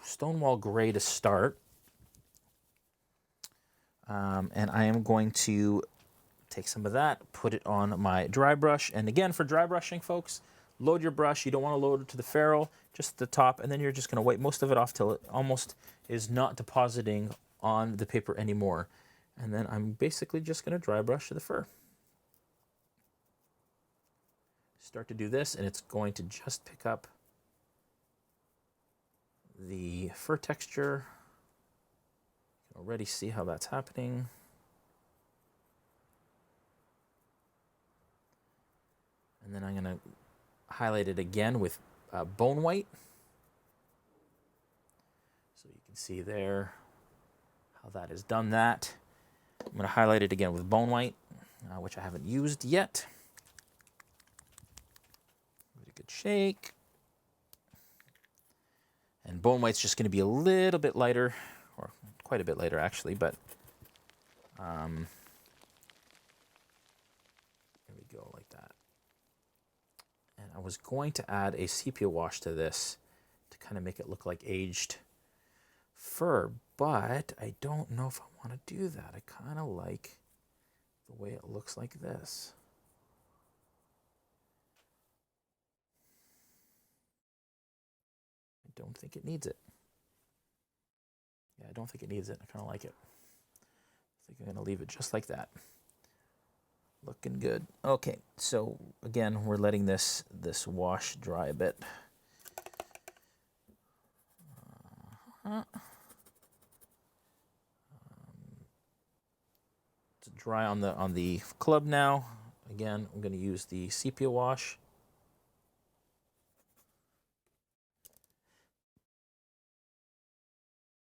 Speaker 1: Stonewall Gray to start. And I am going to take some of that, put it on my dry brush. And again, for dry brushing, folks, load your brush. You don't want to load it to the ferrule, just the top. And then you're just going to wipe most of it off till it almost is not depositing on the paper anymore. And then I'm basically just going to dry brush the fur. Start to do this, and it's going to just pick up the fur texture. You can already see how that's happening. And then I'm going to highlight it again with bone white. So you can see there how that has done that. I'm going to highlight it again with bone white, which I haven't used yet. Give it a good shake. And bone white's just going to be a little bit lighter, or quite a bit lighter actually, but there we go, like that. And I was going to add a sepia wash to this to kind of make it look like aged fur, but I don't know if I want to do that. I kind of like the way it looks like this. I don't think it needs it. Yeah, I don't think it needs it. I kind of like it. I think I'm going to leave it just like that. Looking good. Okay, so again, we're letting this wash dry a bit. To dry on the club now. Again, I'm going to use the sepia wash.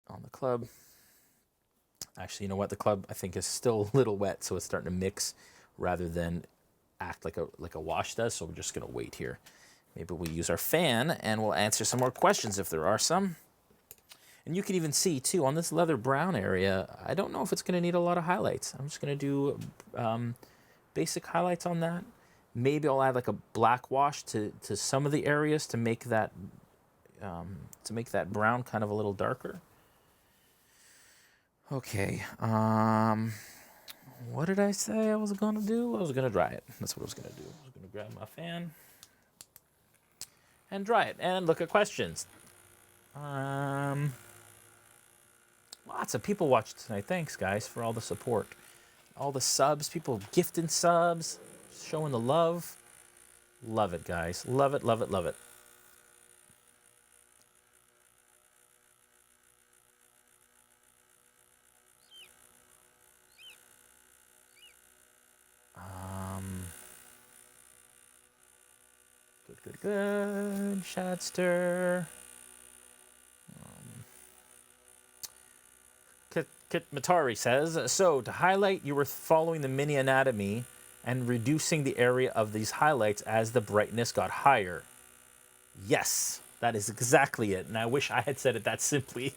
Speaker 1: On the club. Actually, you know what? The club, I think, is still a little wet, so it's starting to mix rather than act like a wash does. So we're just going to wait here. Maybe we'll use our fan, and we'll answer some more questions if there are some. And you can even see, too, on this leather brown area, I don't know if it's going to need a lot of highlights. I'm just going to do basic highlights on that. Maybe I'll add like a black wash to some of the areas to make that brown kind of a little darker. Okay, what did I say I was going to do? I was going to dry it. That's what I was going to do. I was going to grab my fan and dry it and look at questions. Lots of people watched tonight. Thanks, guys, for all the support. All the subs, people gifting subs, showing the love. Love it, guys. Love it, love it, love it. Good, Shadster. Kit Matari says, so to highlight, you were following the mini anatomy and reducing the area of these highlights as the brightness got higher. Yes, that is exactly it. And I wish I had said it that simply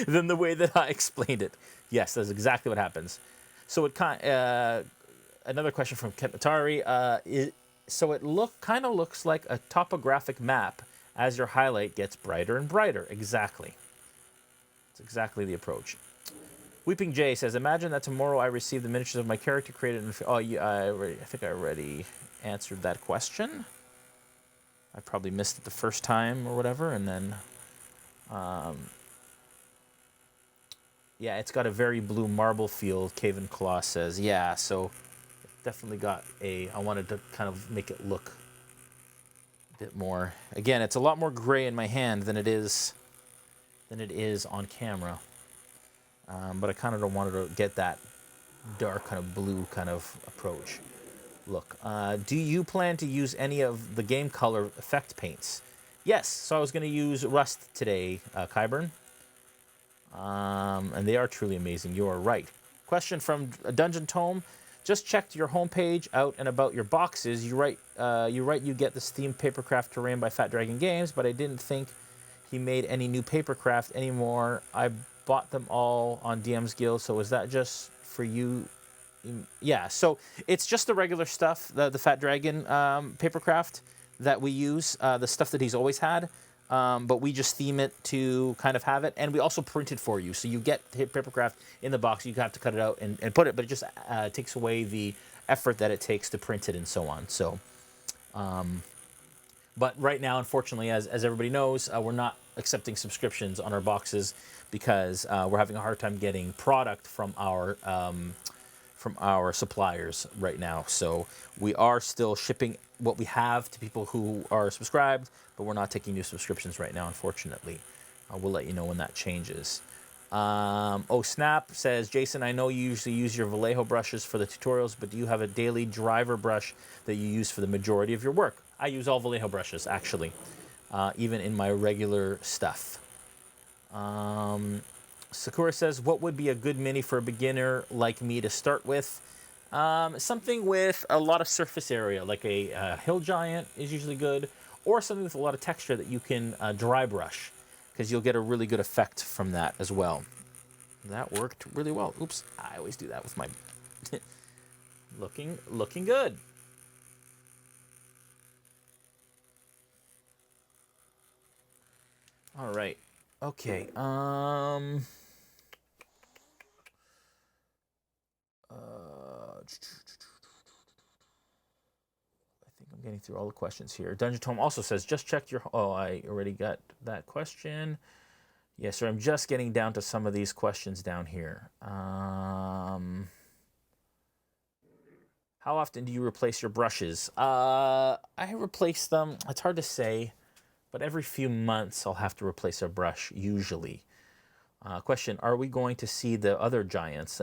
Speaker 1: than the way that I explained it. Yes, that's exactly what happens. So it another question from Kit Matari. So it kind of looks like a topographic map as your highlight gets brighter and brighter. Exactly. It's exactly the approach. Weeping Jay says, imagine that tomorrow I receive the miniatures of my character created in... Oh, yeah, I think I already answered that question. I probably missed it the first time or whatever, and then... yeah, it's got a very blue marble feel, Caven Claw says. Yeah, so... Definitely got I wanted to kind of make it look a bit more. Again, it's a lot more gray in my hand than it is on camera. But I kind of don't want to get that dark kind of blue kind of approach look. Do you plan to use any of the game color effect paints? Yes, so I was going to use Rust today, Kyburn. And they are truly amazing. You are right. Question from Dungeon Tome. Just checked your homepage out and about your boxes. You write you get this themed papercraft terrain by Fat Dragon Games, but I didn't think he made any new papercraft anymore. I bought them all on DM's Guild, so is that just for you? Yeah, so it's just the regular stuff, the Fat Dragon papercraft that we use, the stuff that he's always had. But we just theme it to kind of have it, and we also print it for you. So you get papercraft in the box. You have to cut it out and put it, but it just takes away the effort that it takes to print it and so on. So, but right now, unfortunately, as everybody knows, we're not accepting subscriptions on our boxes because we're having a hard time getting product from our suppliers right now. So we are still shipping what we have to people who are subscribed, but we're not taking new subscriptions right now, unfortunately. We'll let you know when that changes. Oh, Snap says, Jason, I know you usually use your Vallejo brushes for the tutorials, but do you have a daily driver brush that you use for the majority of your work? I use all Vallejo brushes, actually, even in my regular stuff. Sakura says, what would be a good mini for a beginner like me to start with? Something with a lot of surface area, like a hill giant is usually good, or something with a lot of texture that you can dry brush, because you'll get a really good effect from that as well. That worked really well. Oops, I always do that with my... looking good. All right. Okay. I'm getting through all the questions here. Dungeon Tome also says, just check your... Oh, I already got that question. Yes, sir. I'm just getting down to some of these questions down here. How often do you replace your brushes? I replace them. It's hard to say, but every few months I'll have to replace a brush, usually. Question, are we going to see the other giants?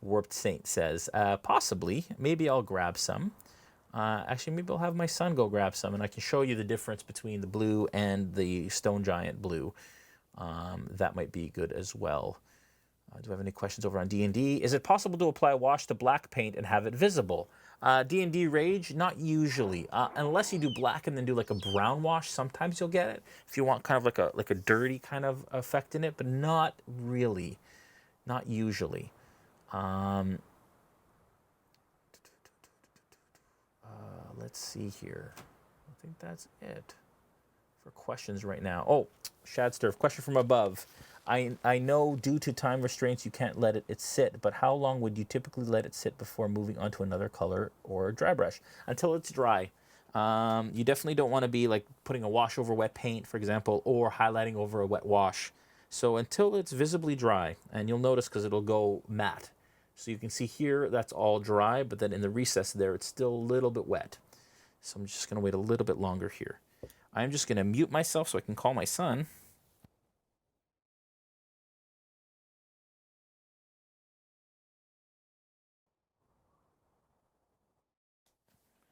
Speaker 1: Warped Saint says, possibly. Maybe I'll grab some. Actually, maybe I'll have my son go grab some, and I can show you the difference between the blue and the stone giant blue. That might be good as well. Do I have any questions over on D&D? Is it possible to apply wash to black paint and have it visible? D&D Rage, not usually. Unless you do black and then do like a brown wash, sometimes you'll get it. If you want kind of like a dirty kind of effect in it, but not really. Not usually. Let's see here. I think that's it for questions right now. Oh, Shadsterf, question from above. I know due to time restraints you can't let it sit, but how long would you typically let it sit before moving on to another color or dry brush? Until it's dry. You definitely don't want to be like putting a wash over wet paint, for example, or highlighting over a wet wash. So until it's visibly dry, and you'll notice because it'll go matte. So you can see here that's all dry, but then in the recess there it's still a little bit wet. So I'm just going to wait a little bit longer here. I'm just going to mute myself so I can call my son.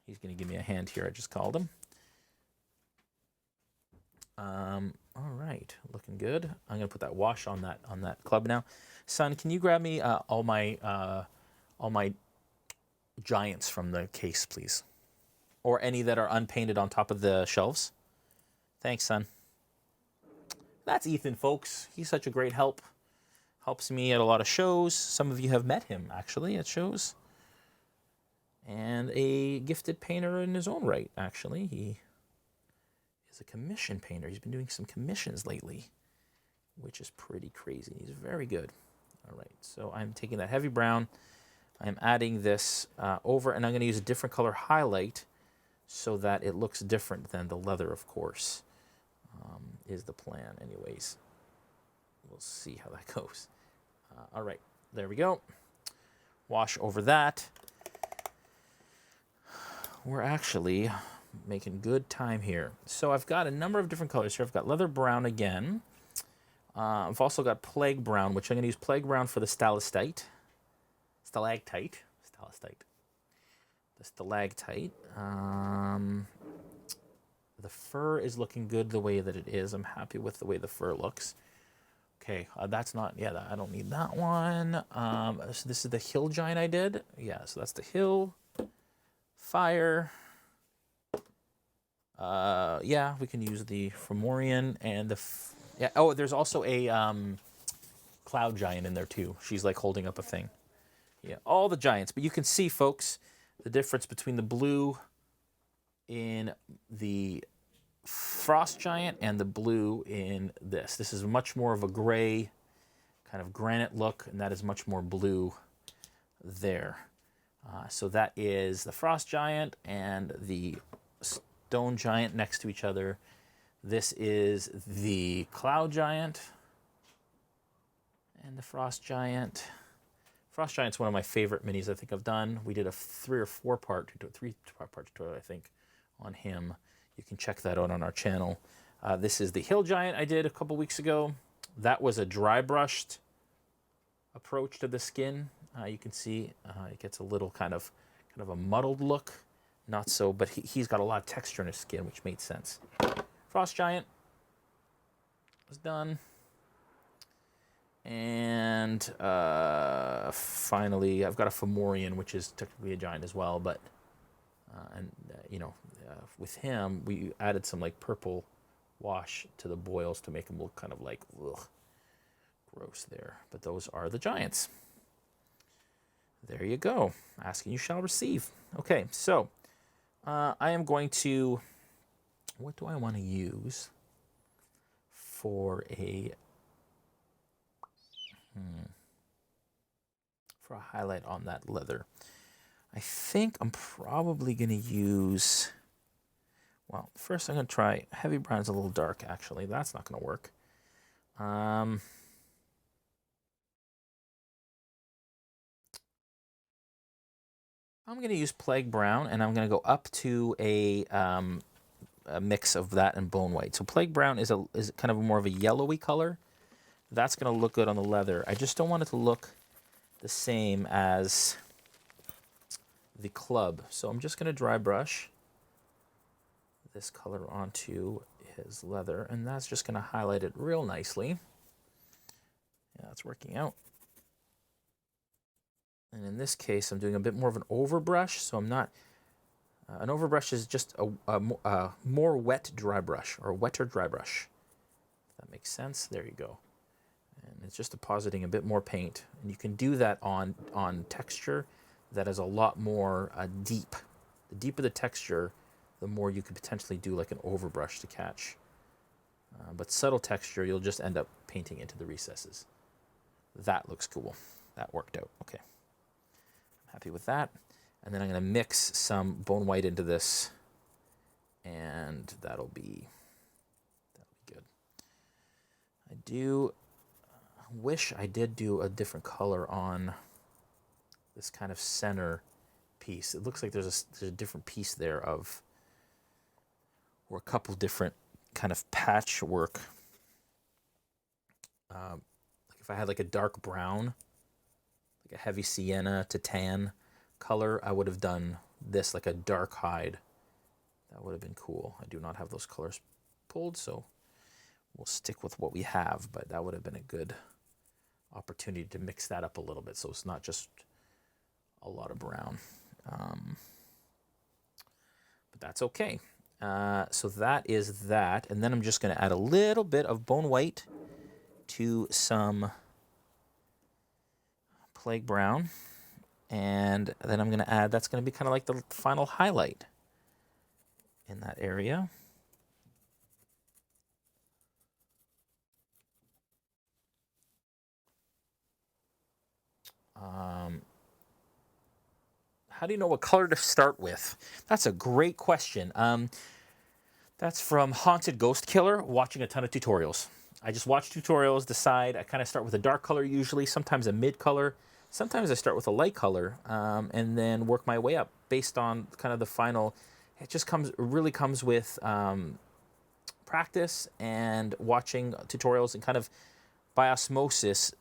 Speaker 1: He's going to give me a hand here. I just called him. All right, looking good. I'm going to put that wash on that club now. Son, can you grab me all my giants from the case, please? Or any that are unpainted on top of the shelves. Thanks, son. That's Ethan, folks. He's such a great help. Helps me at a lot of shows. Some of you have met him, actually, at shows. And a gifted painter in his own right, actually. He is a commission painter. He's been doing some commissions lately, which is pretty crazy. He's very good. All right, so I'm taking that heavy brown. I'm adding this over, and I'm going to use a different color highlight so that it looks different than the leather, of course, is the plan anyways. We'll see how that goes. All right, there we go. Wash over that. We're actually making good time here. So I've got a number of different colors here. I've got leather brown again. I've also got plague brown, which I'm going to use plague brown for the stalactite. The stalactite. The fur is looking good the way that it is. I'm happy with the way the fur looks. Okay, that's not, yeah, I don't need that one. So this is the hill giant I did. Yeah, so that's the hill. Fire. Yeah, we can use the Fomorian and the, yeah, oh, there's also a cloud giant in there too. She's like holding up a thing. Yeah, all the giants. But you can see, folks, the difference between the blue in the frost giant and the blue in this. This is much more of a gray kind of granite look, and that is much more blue there. So that is the frost giant and the stone giant next to each other. This is the cloud giant and the frost giant. Frost Giant's one of my favorite minis I think I've done. We did a 3 or 4 part tutorial, I think, on him. You can check that out on our channel. This is the Hill Giant I did a couple weeks ago. That was a dry brushed approach to the skin. You can see it gets a little kind of a muddled look. Not so, but he's got a lot of texture in his skin, which made sense. Frost Giant was done. And finally, I've got a Fomorian, which is technically a giant as well. But with him, we added some like purple wash to the boils to make him look kind of like gross there. But those are the giants. There you go. Asking you shall receive. Okay, so I am going to. What do I want to use for a? For a highlight on that leather? I think I'm probably going to use, well, first I'm going to try, heavy brown's a little dark actually. That's not going to work. I'm going to use plague brown, and I'm going to go up to a mix of that and bone white. So plague brown is kind of more of a yellowy color That's going to look good on the leather. I just don't want it to look the same as the club. So I'm just going to dry brush this color onto his leather, and that's just going to highlight it real nicely. Yeah, it's working out. And in this case, I'm doing a bit more of an overbrush, so I'm not... an overbrush is just a more wet dry brush, or a wetter dry brush. If that makes sense. There you go. And it's just depositing a bit more paint. And you can do that on texture that is a lot more deep. The deeper the texture, the more you could potentially do like an overbrush to catch. But subtle texture, you'll just end up painting into the recesses. That looks cool. That worked out. Okay. I'm happy with that. And then I'm going to mix some bone white into this, and that'll be good. I do wish I did do a different color on this kind of center piece. It looks like there's a different piece there of, or a couple different kind of patchwork. Like if I had like a dark brown, like a heavy sienna to tan color, I would have done this like a dark hide. That would have been cool. I do not have those colors pulled, so we'll stick with what we have, but that would have been a good opportunity to mix that up a little bit so it's not just a lot of brown. But that's okay. So that is that, and then I'm just going to add a little bit of bone white to some plague brown. And then I'm going to add, that's going to be kind of like the final highlight in that area. How do you know what color to start with? That's a great question. That's from Haunted Ghost Killer, watching a ton of tutorials. I just watch tutorials, decide. I kind of start with a dark color usually, sometimes a mid color. Sometimes I start with a light color and then work my way up based on kind of the final. It just really comes with practice and watching tutorials and kind of by osmosis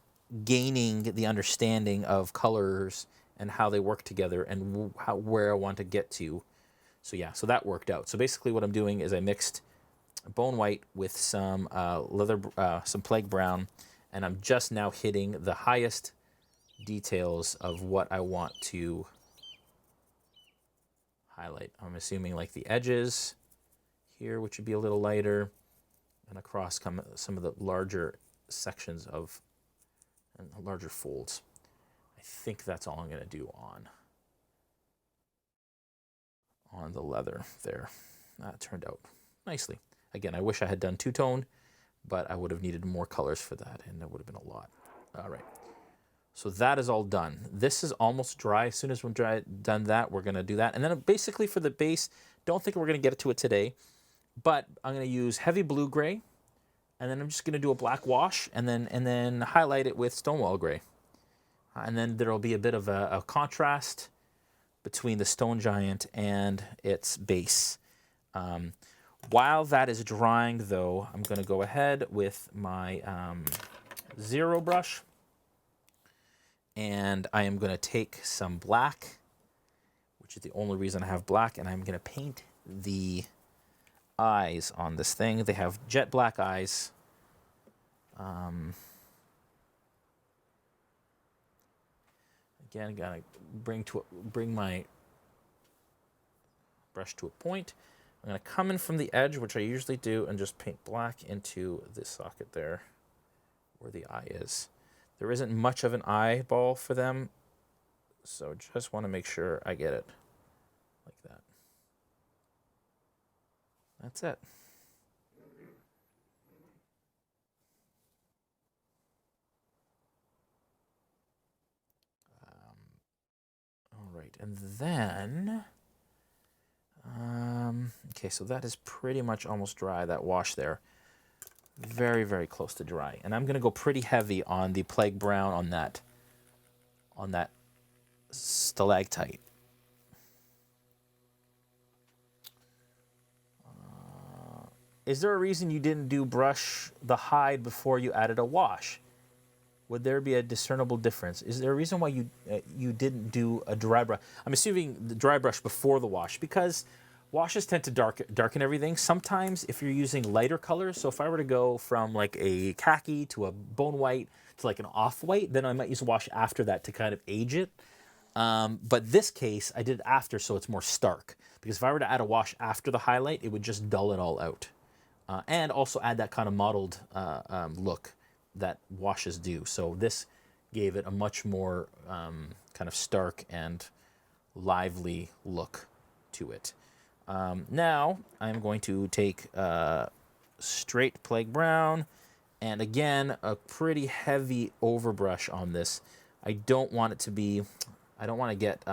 Speaker 1: gaining the understanding of colors and how they work together and where I want to get to. So yeah, so that worked out. So basically what I'm doing is I mixed bone white with some some plague brown, and I'm just now hitting the highest details of what I want to highlight. I'm assuming like the edges here, which would be a little lighter, and across come some of the larger sections of and larger folds. I think that's all I'm going to do on the leather there. That turned out nicely. Again, I wish I had done two-tone, but I would have needed more colors for that, and that would have been a lot. All right. So that is all done. This is almost dry. As soon as we're done that, we're going to do that. And then basically for the base, don't think we're going to get to it today, but I'm going to use heavy blue gray, and then I'm just going to do a black wash and then highlight it with Stonewall gray. And then there'll be a bit of a contrast between the Stone Giant and its base. While that is drying, though, I'm going to go ahead with my zero brush, and I am going to take some black, which is the only reason I have black, and I'm going to paint the eyes on this thing. They have jet black eyes. Again, gotta bring my brush to a point. I'm gonna come in from the edge, which I usually do, and just paint black into this socket there, where the eye is. There isn't much of an eyeball for them, so just want to make sure I get it like that. That's it. All right, and then, okay, so that is pretty much almost dry, that wash there. Very, very close to dry. And I'm going to go pretty heavy on the plague brown on that stalactite. Is there a reason you didn't brush the hide before you added a wash? Would there be a discernible difference? Is there a reason why you didn't do a dry brush? I'm assuming the dry brush before the wash, because washes tend to darken everything. Sometimes if you're using lighter colors, so if I were to go from like a khaki to a bone white to like an off-white, then I might use a wash after that to kind of age it. But this case, I did it after, so it's more stark. Because if I were to add a wash after the highlight, it would just dull it all out. And also add that kind of mottled look that washes do. So this gave it a much more kind of stark and lively look to it. Now I'm going to take straight plague brown, and again a pretty heavy overbrush on this. I don't want to get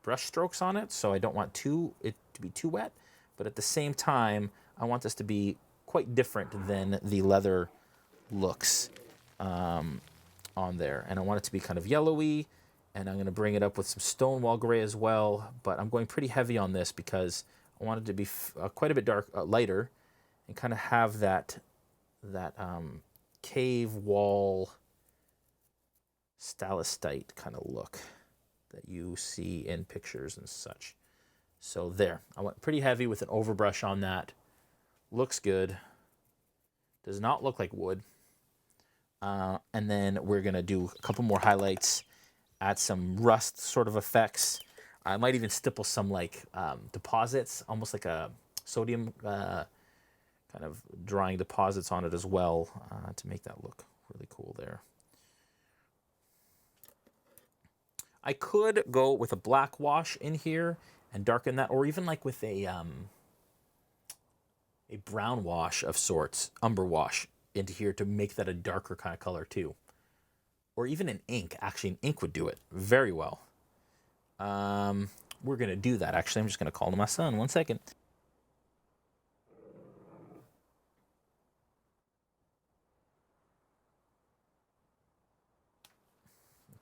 Speaker 1: brush strokes on it, so I don't want it to be too wet, but at the same time I want this to be quite different than the leather looks on there, and I want it to be kind of yellowy, and I'm going to bring it up with some Stonewall gray as well, but I'm going pretty heavy on this because I want it to be quite a bit lighter, and kind of have that cave wall stalactite kind of look that you see in pictures and such. So there, I went pretty heavy with an overbrush on that. Looks good. Does not look like wood. And then we're going to do a couple more highlights, add some rust sort of effects. I might even stipple some like deposits, almost like a sodium kind of drying deposits on it as well, to make that look really cool there. I could go with a black wash in here and darken that, or even like with a brown wash of sorts, umber wash, into here to make that a darker kind of color too. Or even an ink. Actually, an ink would do it very well. We're going to do that. Actually, I'm just going to call to my son. 1 second.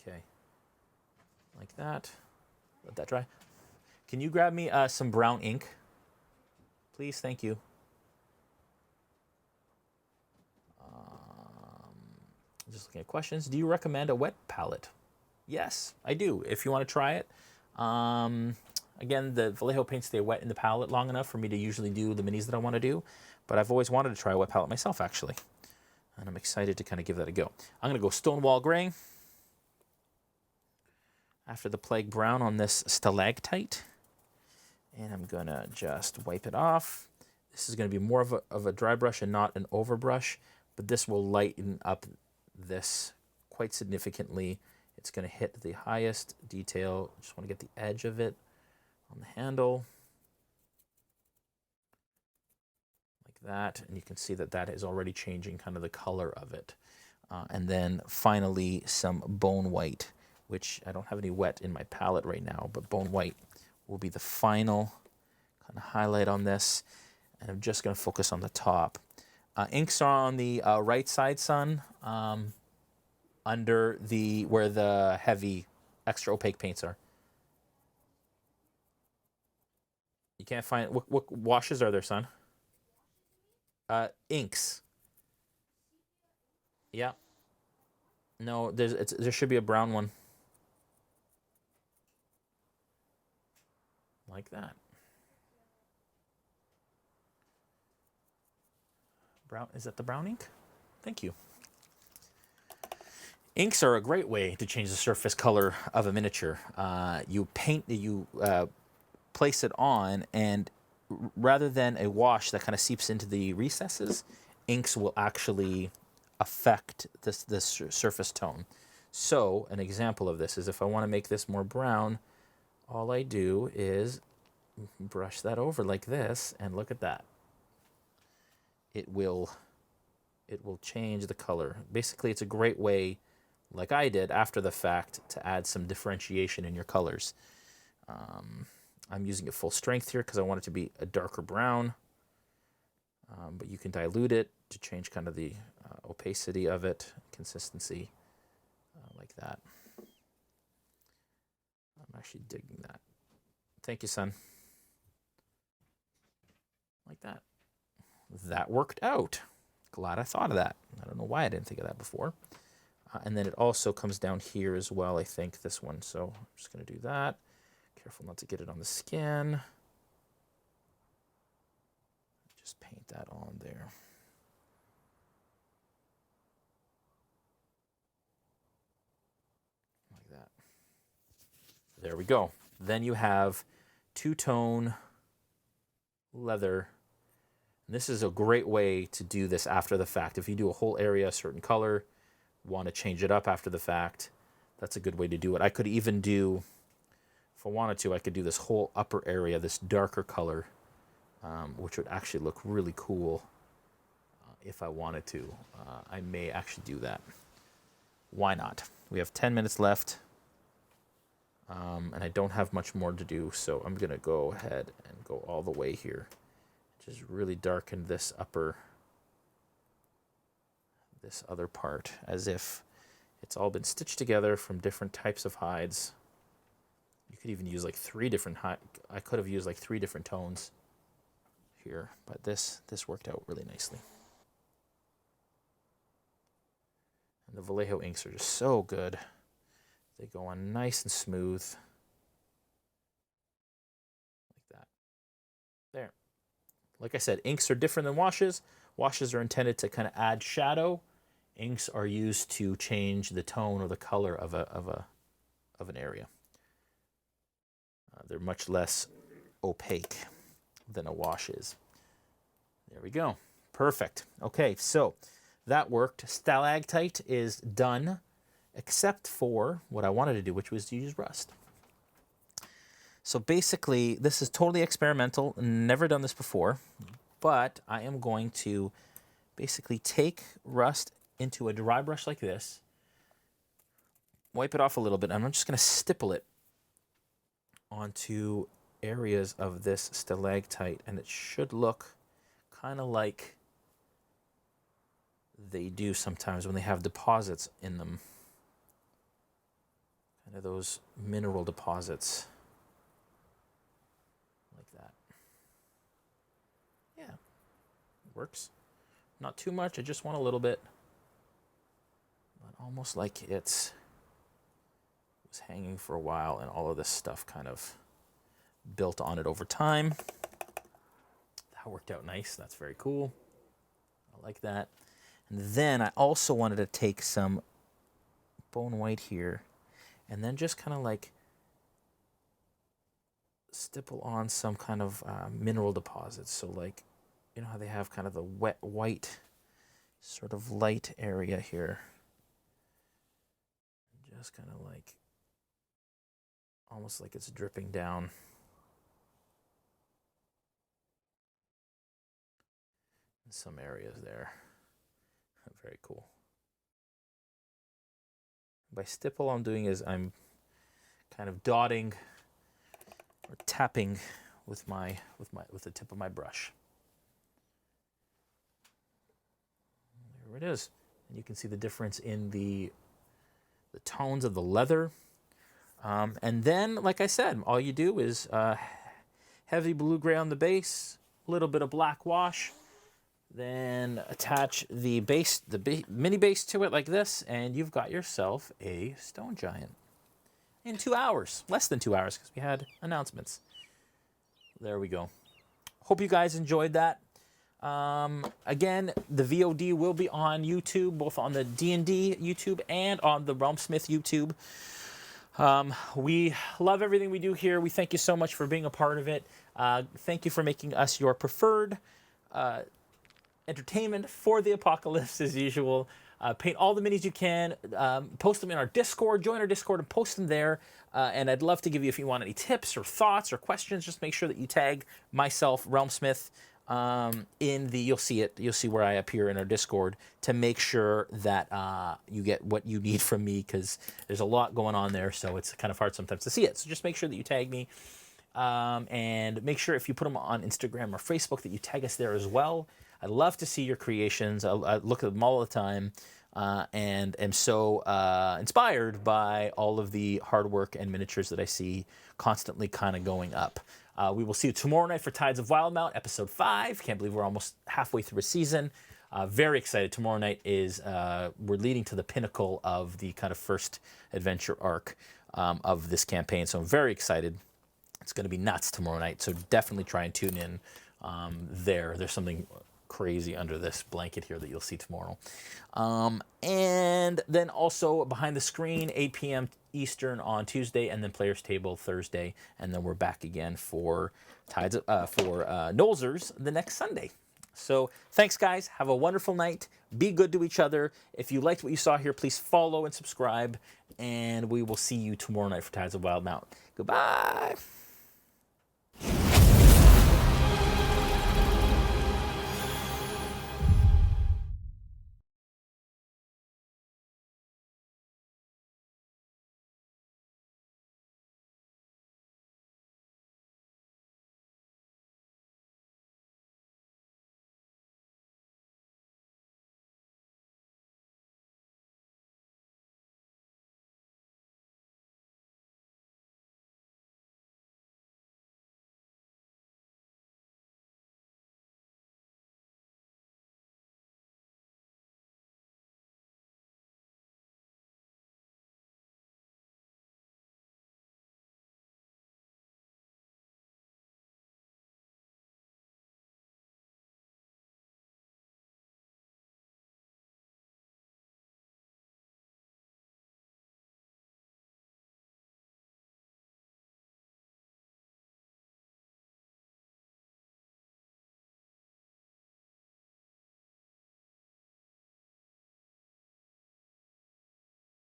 Speaker 1: Okay. Like that. Let that dry. Can you grab me some brown ink? Please, thank you. Just looking at questions. Do you recommend a wet palette? Yes, I do. If you want to try it. Again, the Vallejo paints stay wet in the palette long enough for me to usually do the minis that I want to do. But I've always wanted to try a wet palette myself, actually. And I'm excited to kind of give that a go. I'm going to go Stonewall Gray after the Plague Brown on this stalactite. And I'm going to just wipe it off. This is going to be more of a dry brush and not an overbrush. But this will lighten up this quite significantly. It's going to hit the highest detail. Just want to get the edge of it on the handle. Like that. And you can see that that is already changing kind of the color of it. And then finally some bone white, which I don't have any wet in my palette right now, but bone white will be the final kind of highlight on this. And I'm just going to focus on the top. Inks are on the right side, son, under where the heavy, extra opaque paints are. You can't find, what washes are there, son? Inks. Yeah. No, there should be a brown one. Like that. Brown, is that the brown ink? Thank you. Inks are a great way to change the surface color of a miniature. You place it on, and rather than a wash that kind of seeps into the recesses, inks will actually affect this surface tone. So an example of this is if I want to make this more brown, all I do is brush that over like this, and look at that. It will change the color. Basically, it's a great way, like I did after the fact, to add some differentiation in your colors. I'm using it full strength here because I want it to be a darker brown, but you can dilute it to change kind of the opacity of it, consistency, like that. I'm actually digging that. Thank you, son. Like that. that worked out. Glad I thought of that. I don't know why I didn't think of that before. And then it also comes down here as well, I think, this one. So I'm just going to do that. Careful not to get it on the skin. Just paint that on there. Like that. There we go. Then you have two-tone leather. And this is a great way to do this after the fact. If you do a whole area a certain color, want to change it up after the fact, that's a good way to do it. I could even do, if I wanted to, I could do this whole upper area, this darker color, which would actually look really cool if I wanted to. I may actually do that. Why not? We have 10 minutes left, and I don't have much more to do, so I'm going to go ahead and go all the way here. Just really darken this other part, as if it's all been stitched together from different types of hides. You could even use like 3 different I could have used like 3 different tones here, but this worked out really nicely. And the Vallejo inks are just so good. They go on nice and smooth. Like that. There. Like I said, inks are different than washes. Washes are intended to kind of add shadow. Inks are used to change the tone or the color of an area. They're much less opaque than a wash is. There we go. Perfect. Okay, so that worked. Stalactite is done, except for what I wanted to do, which was to use rust. So basically, this is totally experimental. Never done this before, but I am going to basically take rust into a dry brush like this, wipe it off a little bit, and I'm just going to stipple it onto areas of this stalactite, and it should look kind of like they do sometimes when they have deposits in them. Kind of those mineral deposits. Like that. Yeah, it works. Not too much, I just want a little bit. But almost like it was hanging for a while and all of this stuff kind of built on it over time. That worked out nice, that's very cool. I like that. And then I also wanted to take some bone white here and then just kind of like stipple on some kind of mineral deposits. So like, you know how they have kind of the wet white sort of light area here. Just kind of like, almost like it's dripping down. In some areas there. Very cool. By stipple, all I'm doing is I'm kind of dotting or tapping with the tip of my brush. There it is. And you can see the difference in the tones of the leather. And then, like I said, all you do is heavy blue-gray on the base, a little bit of black wash, then attach the base, mini base to it like this, and you've got yourself a stone giant in 2 hours. Less than 2 hours, because we had announcements. There we go. Hope you guys enjoyed that. Again, the VOD will be on YouTube, both on the D&D YouTube and on the RealmSmith YouTube. We love everything we do here. We thank you so much for being a part of it. Thank you for making us your preferred entertainment for the apocalypse, as usual. Paint all the minis you can. Post them in our Discord. Join our Discord and post them there. And I'd love to give you, if you want any tips or thoughts or questions, just make sure that you tag myself, RealmSmith, in the, you'll see where I appear in our Discord, to make sure that you get what you need from me, because there's a lot going on there, so it's kind of hard sometimes to see it. So just make sure that you tag me. And make sure if you put them on Instagram or Facebook that you tag us there as well. I love to see your creations. I look at them all the time, and am so inspired by all of the hard work and miniatures that I see constantly kind of going up. We will see you tomorrow night for Tides of Wildmount, episode 5. Can't believe we're almost halfway through a season. Very excited. Tomorrow night is, we're leading to the pinnacle of the kind of first adventure arc of this campaign. So I'm very excited. It's going to be nuts tomorrow night. So definitely try and tune in there. There's something crazy under this blanket here that you'll see tomorrow. And then also behind the screen, 8 p.m. Eastern on Tuesday, and then Players Table Thursday. And then we're back again for Nolzur's the next Sunday. So thanks, guys. Have a wonderful night. Be good to each other. If you liked what you saw here, please follow and subscribe. And we will see you tomorrow night for Tides of Wildmount. Goodbye.